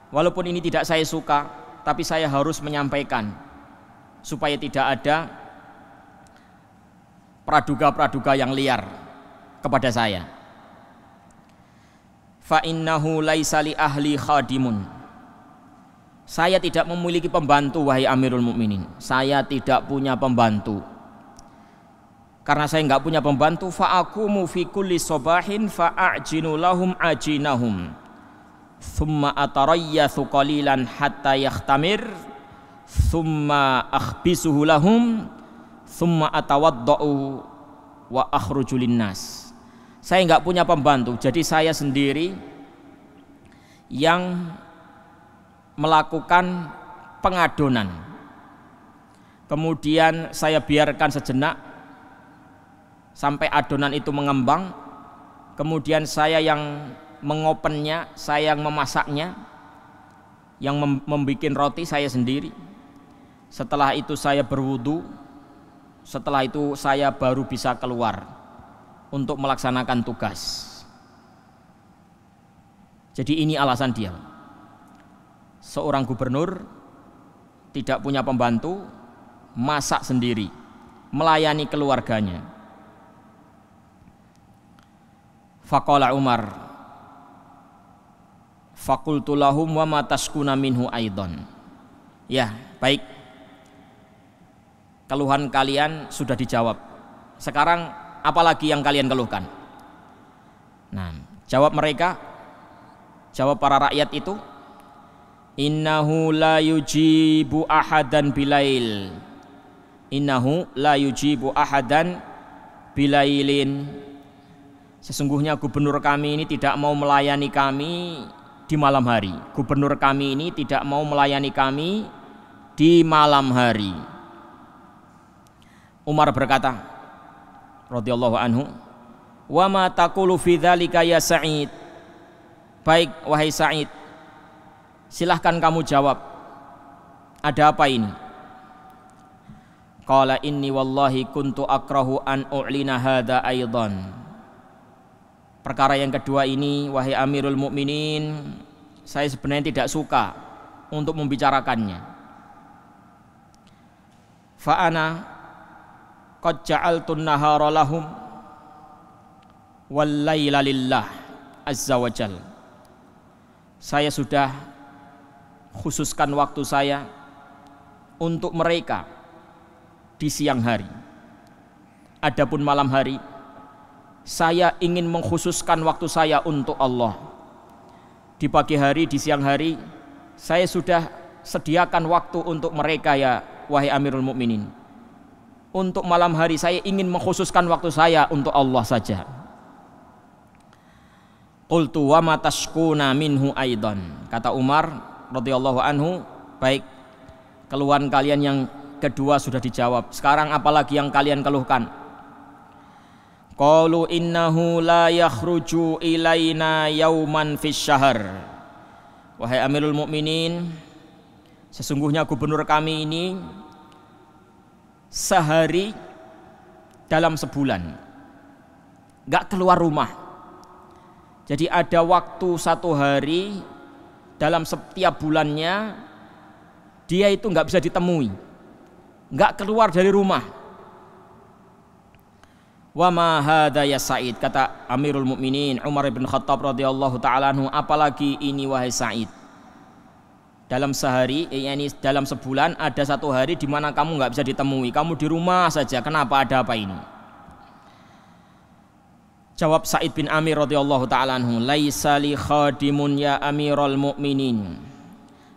walaupun ini tidak saya suka, tapi saya harus menyampaikan supaya tidak ada praduga-praduga yang liar kepada saya. Fa innahu laisa li ahli khadimun. Saya tidak memiliki pembantu, wahai Amirul Mukminin. Saya tidak punya pembantu. Karena saya enggak punya pembantu, fa aqumu fi kulli sabahin fa a'jinu lahum ajinahum. Thumma atarayyathu qalilan hatta yakhtamir. Thumma akhbisuhu lahum. Thumma atawadda'u wa akhruju linnas. Saya enggak punya pembantu, jadi saya sendiri yang melakukan pengadonan. Kemudian saya biarkan sejenak sampai adonan itu mengembang. Kemudian saya yang mengopennya, saya yang memasaknya, yang membuat roti saya sendiri. Setelah itu saya berwudu. Setelah itu saya baru bisa keluar untuk melaksanakan tugas. Jadi ini alasan dia. Seorang gubernur tidak punya pembantu, masak sendiri, melayani keluarganya. Faqala Umar, faqultu lahum wa ma taskuna minhu aidan. Ya, baik. Keluhan kalian sudah dijawab. Sekarang apalagi yang kalian keluhkan? Nah, jawab mereka, jawab para rakyat itu, innahu la yujibu ahadan bilail. Innahu la yujibu ahadan bilailin. Sesungguhnya gubernur kami ini tidak mau melayani kami di malam hari. Gubernur kami ini tidak mau melayani kami di malam hari. Umar berkata radhiyallahu anhu, wa ma taqulu fi dzalika ya Sa'id. Baik wahai Sa'id, silahkan kamu jawab, ada apa ini? Qala inni wallahi kuntu akrahu an u'lina hadza aidan. Perkara yang kedua ini, wahai Amirul Mukminin, saya sebenarnya tidak suka untuk membicarakannya. Fa ana qad ja'altun nahara lahum wal laila lillah azza wa jal. Saya sudah khususkan waktu saya untuk mereka di siang hari. Adapun malam hari, saya ingin mengkhususkan waktu saya untuk Allah. Di pagi hari, di siang hari, saya sudah sediakan waktu untuk mereka ya wahai Amirul Mukminin. Untuk malam hari saya ingin mengkhususkan waktu saya untuk Allah saja. Qultu wa ma tashkuna minhu aidan. Kata Umar radhiyallahu anhu, baik, keluhan kalian yang kedua sudah dijawab. Sekarang apalagi yang kalian keluhkan? Qalu innahu la yakhruju ilaina yauman fis syahr. Wahai Amirul Mukminin, sesungguhnya gubernur kami ini sehari dalam sebulan gak keluar rumah. Jadi ada waktu satu hari dalam setiap bulannya dia itu gak bisa ditemui, gak keluar dari rumah. Wa ma hadza ya Sa'id, kata Amirul Mukminin Umar bin Khattab radhiyallahu taala anhu, apalagi ini wahai Sa'id. Dalam sehari, yakni dalam sebulan ada satu hari di mana kamu nggak bisa ditemui, kamu di rumah saja. Kenapa, ada apa ini? Jawab Sa'id bin Amir radhiyallahu taala anhu, laisa li khadimun ya Amirul Mukminin.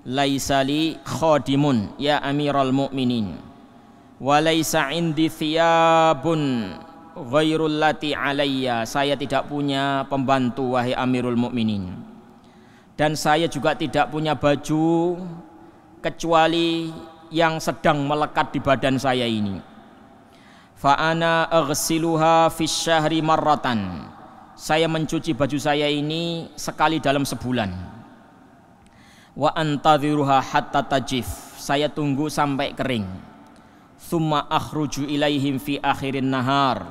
Laisa li khadimun ya Amirul Mukminin. Wa laisa indi thiyabun ghairul lati alayya. Saya tidak punya pembantu wahai Amirul Mukminin. Dan saya juga tidak punya baju kecuali yang sedang melekat di badan saya ini. Fa ana aghsiluha fis syahri marratan. Saya mencuci baju saya ini sekali dalam sebulan. Wa antadhiruha hatta tajif. saya tunggu sampai kering. Tsumma akhruju ilaihim fi akhirin nahar.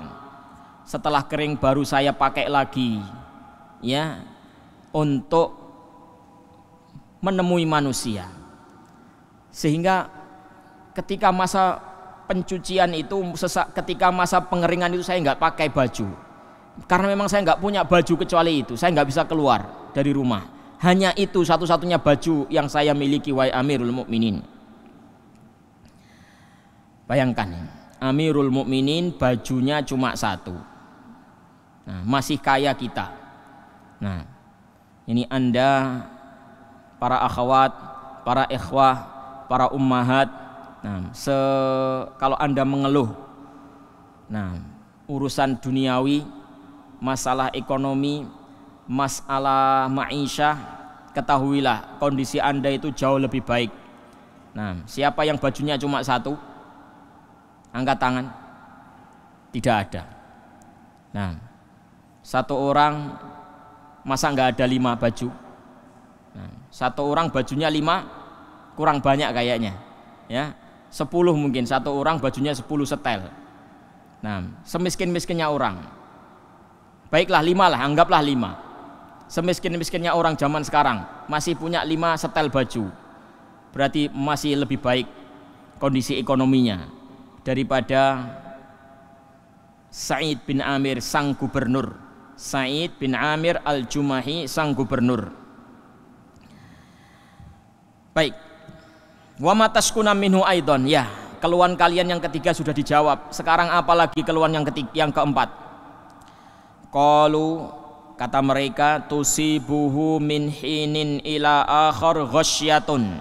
Setelah kering baru saya pakai lagi, ya, untuk menemui manusia. Sehingga ketika masa pencucian itu, ketika masa pengeringan itu saya nggak pakai baju, karena memang saya nggak punya baju kecuali itu. Saya nggak bisa keluar dari rumah, hanya itu satu-satunya baju yang saya miliki, wahai Amirul Mukminin. Bayangkan, Amirul Mukminin bajunya cuma satu. Nah, masih kaya kita. Nah, ini Anda, para akhwat, para ikhwah, para ummahat, nah, kalau Anda mengeluh, nah, urusan duniawi, masalah ekonomi, masalah ma'isyah, ketahuilah kondisi Anda itu jauh lebih baik. Nah, siapa yang bajunya cuma satu? Angkat tangan. Tidak ada. Nah, satu orang masa nggak ada 5 baju? Nah, satu orang bajunya 5 kurang banyak kayaknya, ya. 10 mungkin, satu orang bajunya 10 setel. Nah, semiskin-miskinnya orang, baiklah 5 lah, anggaplah 5. Semiskin-miskinnya orang zaman sekarang masih punya 5 setel baju, berarti masih lebih baik kondisi ekonominya daripada Sa'id bin Amir sang gubernur, Sa'id bin Amir al-Jumahi sang gubernur. Baik, wa mataskuna minhu aidon, ya, keluhan kalian yang ketiga sudah dijawab. Sekarang apalagi keluhan yang keempat? Qalu, kata mereka, tusibuhu min hinin ila akhar ghasyatun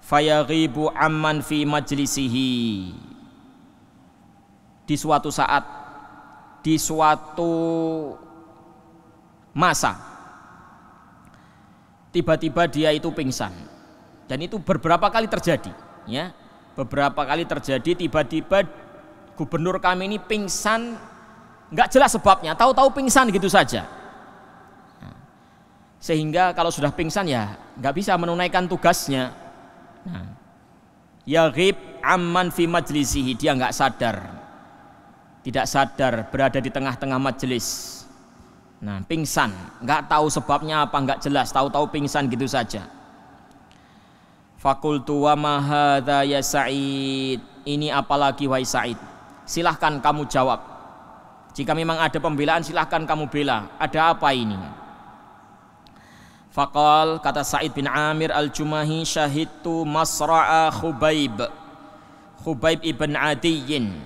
fayaghibu amman fi majlisihi. Di suatu saat, di suatu masa, tiba-tiba dia itu pingsan. Dan itu beberapa kali terjadi, ya. Beberapa kali terjadi, tiba-tiba gubernur kami ini pingsan, nggak jelas sebabnya, tahu-tahu pingsan gitu saja. Sehingga kalau sudah pingsan ya nggak bisa menunaikan tugasnya. Nah, yaghib amman fi majlisihi, dia nggak sadar, tidak sadar berada di tengah-tengah majelis. Nah, pingsan, nggak tahu sebabnya apa, nggak jelas, tahu-tahu pingsan gitu saja. Fakultu wa ma hadza ya Sa'id, ini apalagi wahai Sa'id? Silahkan kamu jawab. Jika memang ada pembelaan silahkan kamu bela. Ada apa ini? Faqal, kata Sa'id bin Amir al-Jumahi, syahidtu masra'a Khubaib ibn Adiyyin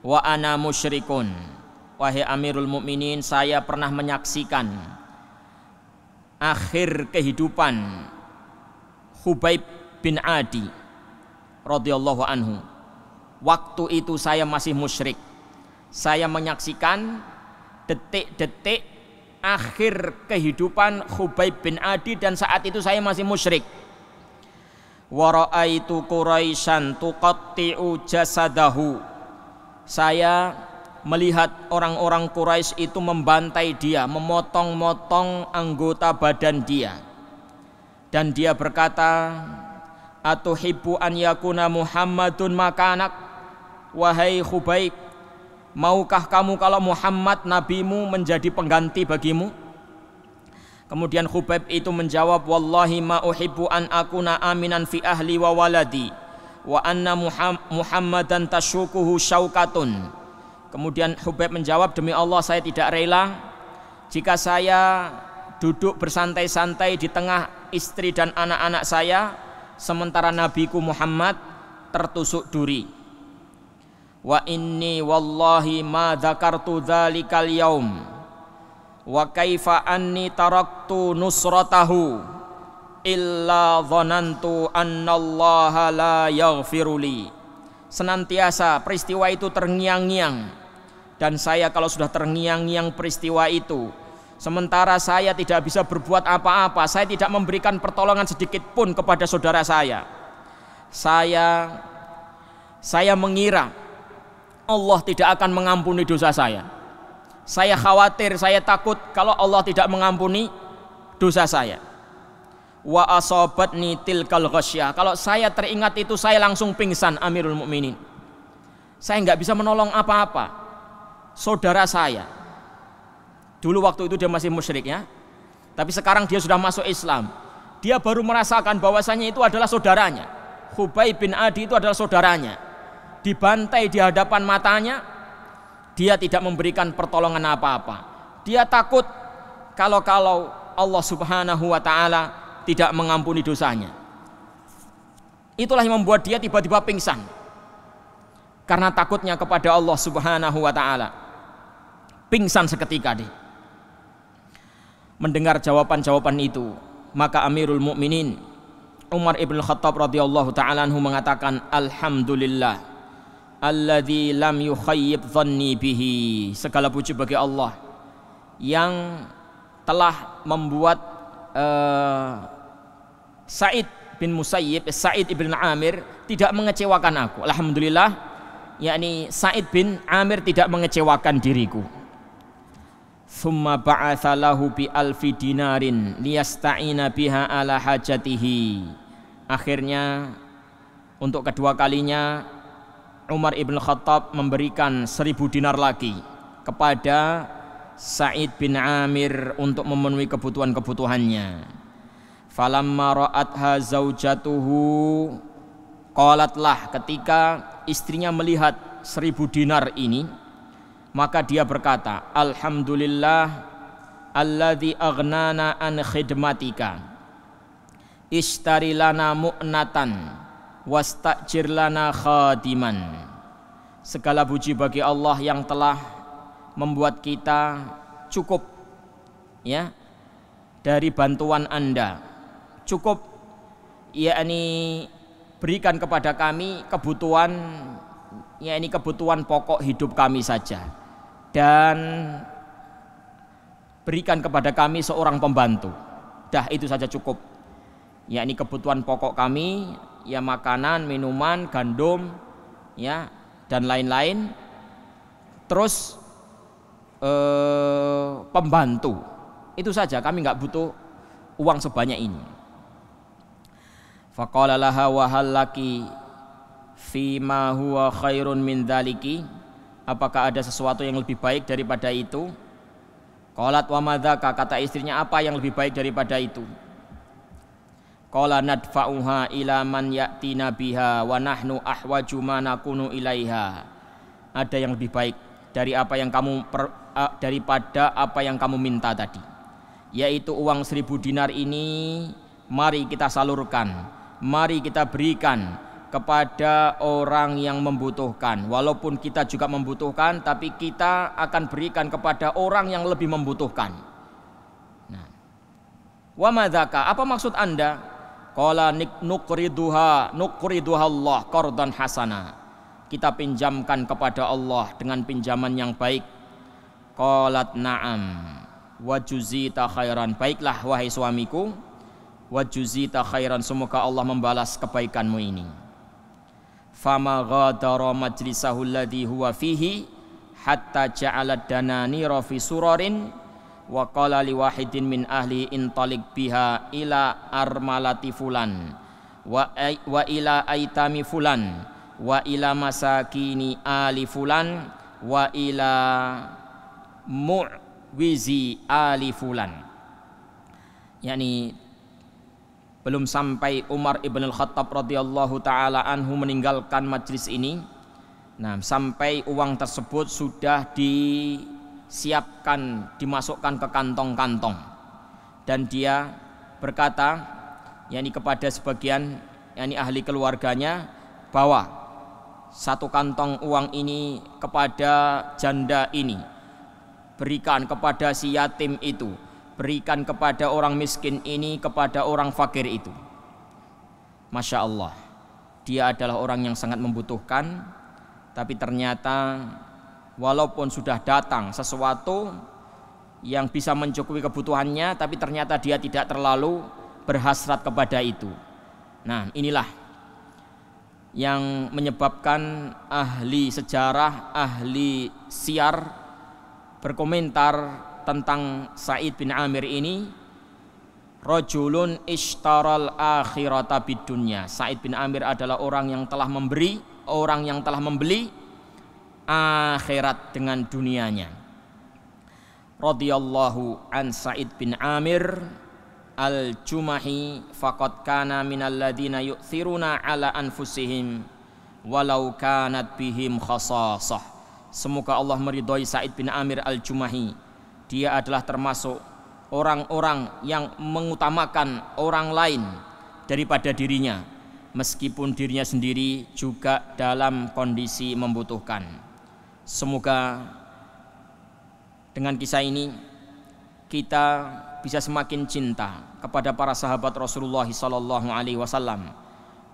wa ana musyrikun. Wahai Amirul Mukminin, saya pernah menyaksikan akhir kehidupan Khubaib bin Adi radhiyallahu anhu. Waktu itu saya masih musyrik. Saya menyaksikan detik-detik akhir kehidupan Khubaib bin Adi, dan saat itu saya masih musyrik. Wa ra'aitu Quraisyan tuqatti'u jasadahu. Saya melihat orang-orang Quraisy itu membantai dia, memotong-motong anggota badan dia. Dan dia berkata, atuhibbu an yakuna Muhammadun makanak? Wahai Khubaib, maukah kamu kalau Muhammad nabimu menjadi pengganti bagimu? Kemudian Khubaib itu menjawab, wallahi ma uhibbu an akuna aminan fi ahli wa waladi wa anna Muhammadan tashukuhu syaukatun. Kemudian Khubaib menjawab, demi Allah saya tidak rela jika saya duduk bersantai-santai di tengah istri dan anak-anak saya sementara nabiku Muhammad tertusuk duri. Wa inni wallahi ma dzakartu dzalikal yaum wa kaifa anni taraktu nusratahu illa dhanantu annallaha la yaghfiruli. Senantiasa peristiwa itu terngiang-ngiang, dan saya kalau sudah terngiang-ngiang peristiwa itu, sementara saya tidak bisa berbuat apa-apa, saya tidak memberikan pertolongan sedikit pun kepada saudara saya mengira Allah tidak akan mengampuni dosa saya. Saya khawatir, saya takut kalau Allah tidak mengampuni dosa saya. wa asabatni tilkal ghasyah. Kalau saya teringat itu saya langsung pingsan Amirul Mukminin. Saya nggak bisa menolong apa-apa. Saudara saya. Dulu waktu itu dia masih musyrik ya. Tapi sekarang dia sudah masuk Islam. Dia baru merasakan bahwasanya itu adalah saudaranya. Khubayb bin Adi itu adalah saudaranya. Dibantai di hadapan matanya, dia tidak memberikan pertolongan apa-apa. Dia takut kalau Allah Subhanahu wa taala tidak mengampuni dosanya. Itulah yang membuat dia tiba-tiba pingsan. Karena takutnya kepada Allah Subhanahu wa taala. Pingsan seketika dia. Mendengar jawaban-jawaban itu, maka Amirul Mukminin Umar ibn Khattab radhiyallahu ta'ala anhu mengatakan, alhamdulillah alladzi lam yukhayyib dhanni bihi. Segala puji bagi Allah yang telah membuat Sa'id bin Musayyib, Sa'id ibn Amir tidak mengecewakan aku. Alhamdulillah, yakni Sa'id bin Amir tidak mengecewakan diriku. Thumma ba'atha lahu bi alfi dinarin liyasta'ina biha ala hajatihi. Akhirnya untuk kedua kalinya Umar ibn Khattab memberikan 1000 dinar lagi kepada Sa'id bin Amir untuk memenuhi kebutuhan-kebutuhannya. Falamma ra'atha zaujatuhu, qalatlah, ketika istrinya melihat 1000 dinar ini, maka dia berkata, alhamdulillah alladzi aghnana an khidmatika ishtari lana mu'natan wastajir lana khadiman. Segala puji bagi Allah yang telah membuat kita cukup ya dari bantuan Anda, cukup yakni berikan kepada kami kebutuhan, yakni kebutuhan pokok hidup kami saja, dan berikan kepada kami seorang pembantu. Dah itu saja cukup, yakni kebutuhan pokok kami, ya makanan, minuman, gandum, ya dan lain-lain. Terus pembantu, itu saja, kami nggak butuh uang sebanyak ini. Faqala laha wa hal laki fima huwa khairun min dzaliki, apakah ada sesuatu yang lebih baik daripada itu? Qalat wa madzaka, kata istrinya, apa yang lebih baik daripada itu? Qala nadfa'uha ila man ya'tina biha wa nahnu ahwaju ma nakunu ilaiha. Ada yang lebih baik dari apa yang kamu daripada apa yang kamu minta tadi, yaitu uang 1000 dinar ini mari kita salurkan, mari kita berikan kepada orang yang membutuhkan. Walaupun kita juga membutuhkan, tapi kita akan berikan kepada orang yang lebih membutuhkan. Nah, wa madzaka, apa maksud Anda? Qala nuqriduha Allah qardan hasana, kita pinjamkan kepada Allah dengan pinjaman yang baik. Qalat na'am wa juzita khairan, baiklah wahai suamiku, wa juzita khairan, semoga Allah membalas kebaikanmu ini. Fama ghadara majlisahu alladhi huwa fihi hatta ja'ala dananira fi surarin wa qala li wahidin min ahli intalik biha ila armalati fulan wa ila aitami fulan wa ila masakini ali fulan wa ila mu'wizi ali fulan. Yani belum sampai Umar ibn al-Khattab radhiyallahu ta'ala anhu meninggalkan majlis ini, nah sampai uang tersebut sudah disiapkan, dimasukkan ke kantong-kantong, dan dia berkata yakni kepada sebagian yakni ahli keluarganya, bawa satu kantong uang ini kepada janda ini, berikan kepada si yatim itu, berikan kepada orang miskin ini, kepada orang fakir itu. Masya Allah, dia adalah orang yang sangat membutuhkan, tapi ternyata walaupun sudah datang sesuatu yang bisa mencukupi kebutuhannya, tapi ternyata dia tidak terlalu berhasrat kepada itu. Nah, inilah yang menyebabkan ahli sejarah, ahli siyar berkomentar tentang Sa'id bin Amir ini, Rajulun ishtaral akhirata bidunya. Sa'id bin Amir adalah orang yang telah membeli akhirat dengan dunianya. Radhiyallahu an Sa'id bin Amir al-Jumahi faqad kana minal ladzina yu'thiruna ala anfusihim walau kanat bihim khasasah. Semoga Allah meridhai Sa'id bin Amir al-Jumahi. Dia adalah termasuk orang-orang yang mengutamakan orang lain daripada dirinya, meskipun dirinya sendiri juga dalam kondisi membutuhkan. Semoga dengan kisah ini kita bisa semakin cinta kepada para sahabat Rasulullah sallallahu alaihi wasallam,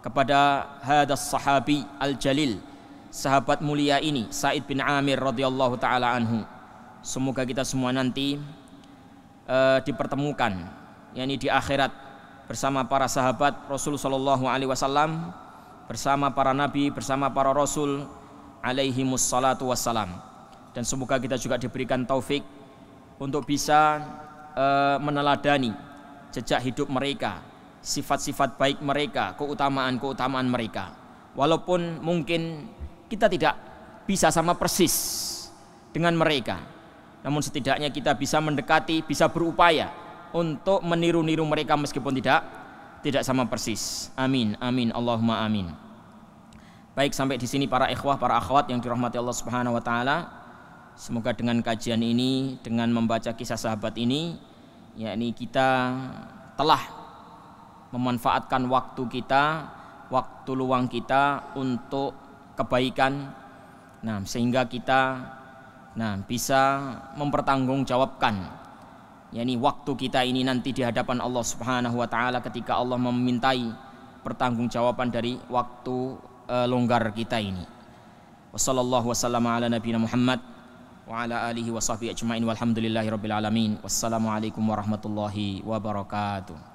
kepada hadas sahabi al-jalil, sahabat mulia ini Sa'id bin Amir radhiyallahu taala anhu. Semoga kita semua nanti dipertemukan yakni di akhirat bersama para sahabat Rasul sallallahu alaihi wasallam, bersama para nabi, bersama para rasul alaihimus salatu wassalam. Dan semoga kita juga diberikan taufik untuk bisa meneladani jejak hidup mereka, sifat-sifat baik mereka, keutamaan-keutamaan mereka. Walaupun mungkin kita tidak bisa sama persis dengan mereka, namun setidaknya kita bisa mendekati, bisa berupaya untuk meniru-niru mereka meskipun tidak sama persis. Amin, amin, Allahumma amin. Baik, sampai di sini para ikhwah, para akhwat yang dirahmati Allah Subhanahu wa taala. Semoga dengan kajian ini, dengan membaca kisah sahabat ini, yakni kita telah memanfaatkan waktu kita, waktu luang kita untuk kebaikan. Nah, sehingga kita bisa mempertanggungjawabkan yakni waktu kita ini nanti di hadapan Allah Subhanahu wa taala ketika Allah memintai pertanggungjawaban dari waktu longgar kita ini. Wassallallahu wasallama ala nabiyina Muhammad wa ala alihi wa sahbihi ajmain walhamdulillahirabbil alamin. Wassalamualaikum warahmatullahi wabarakatuh.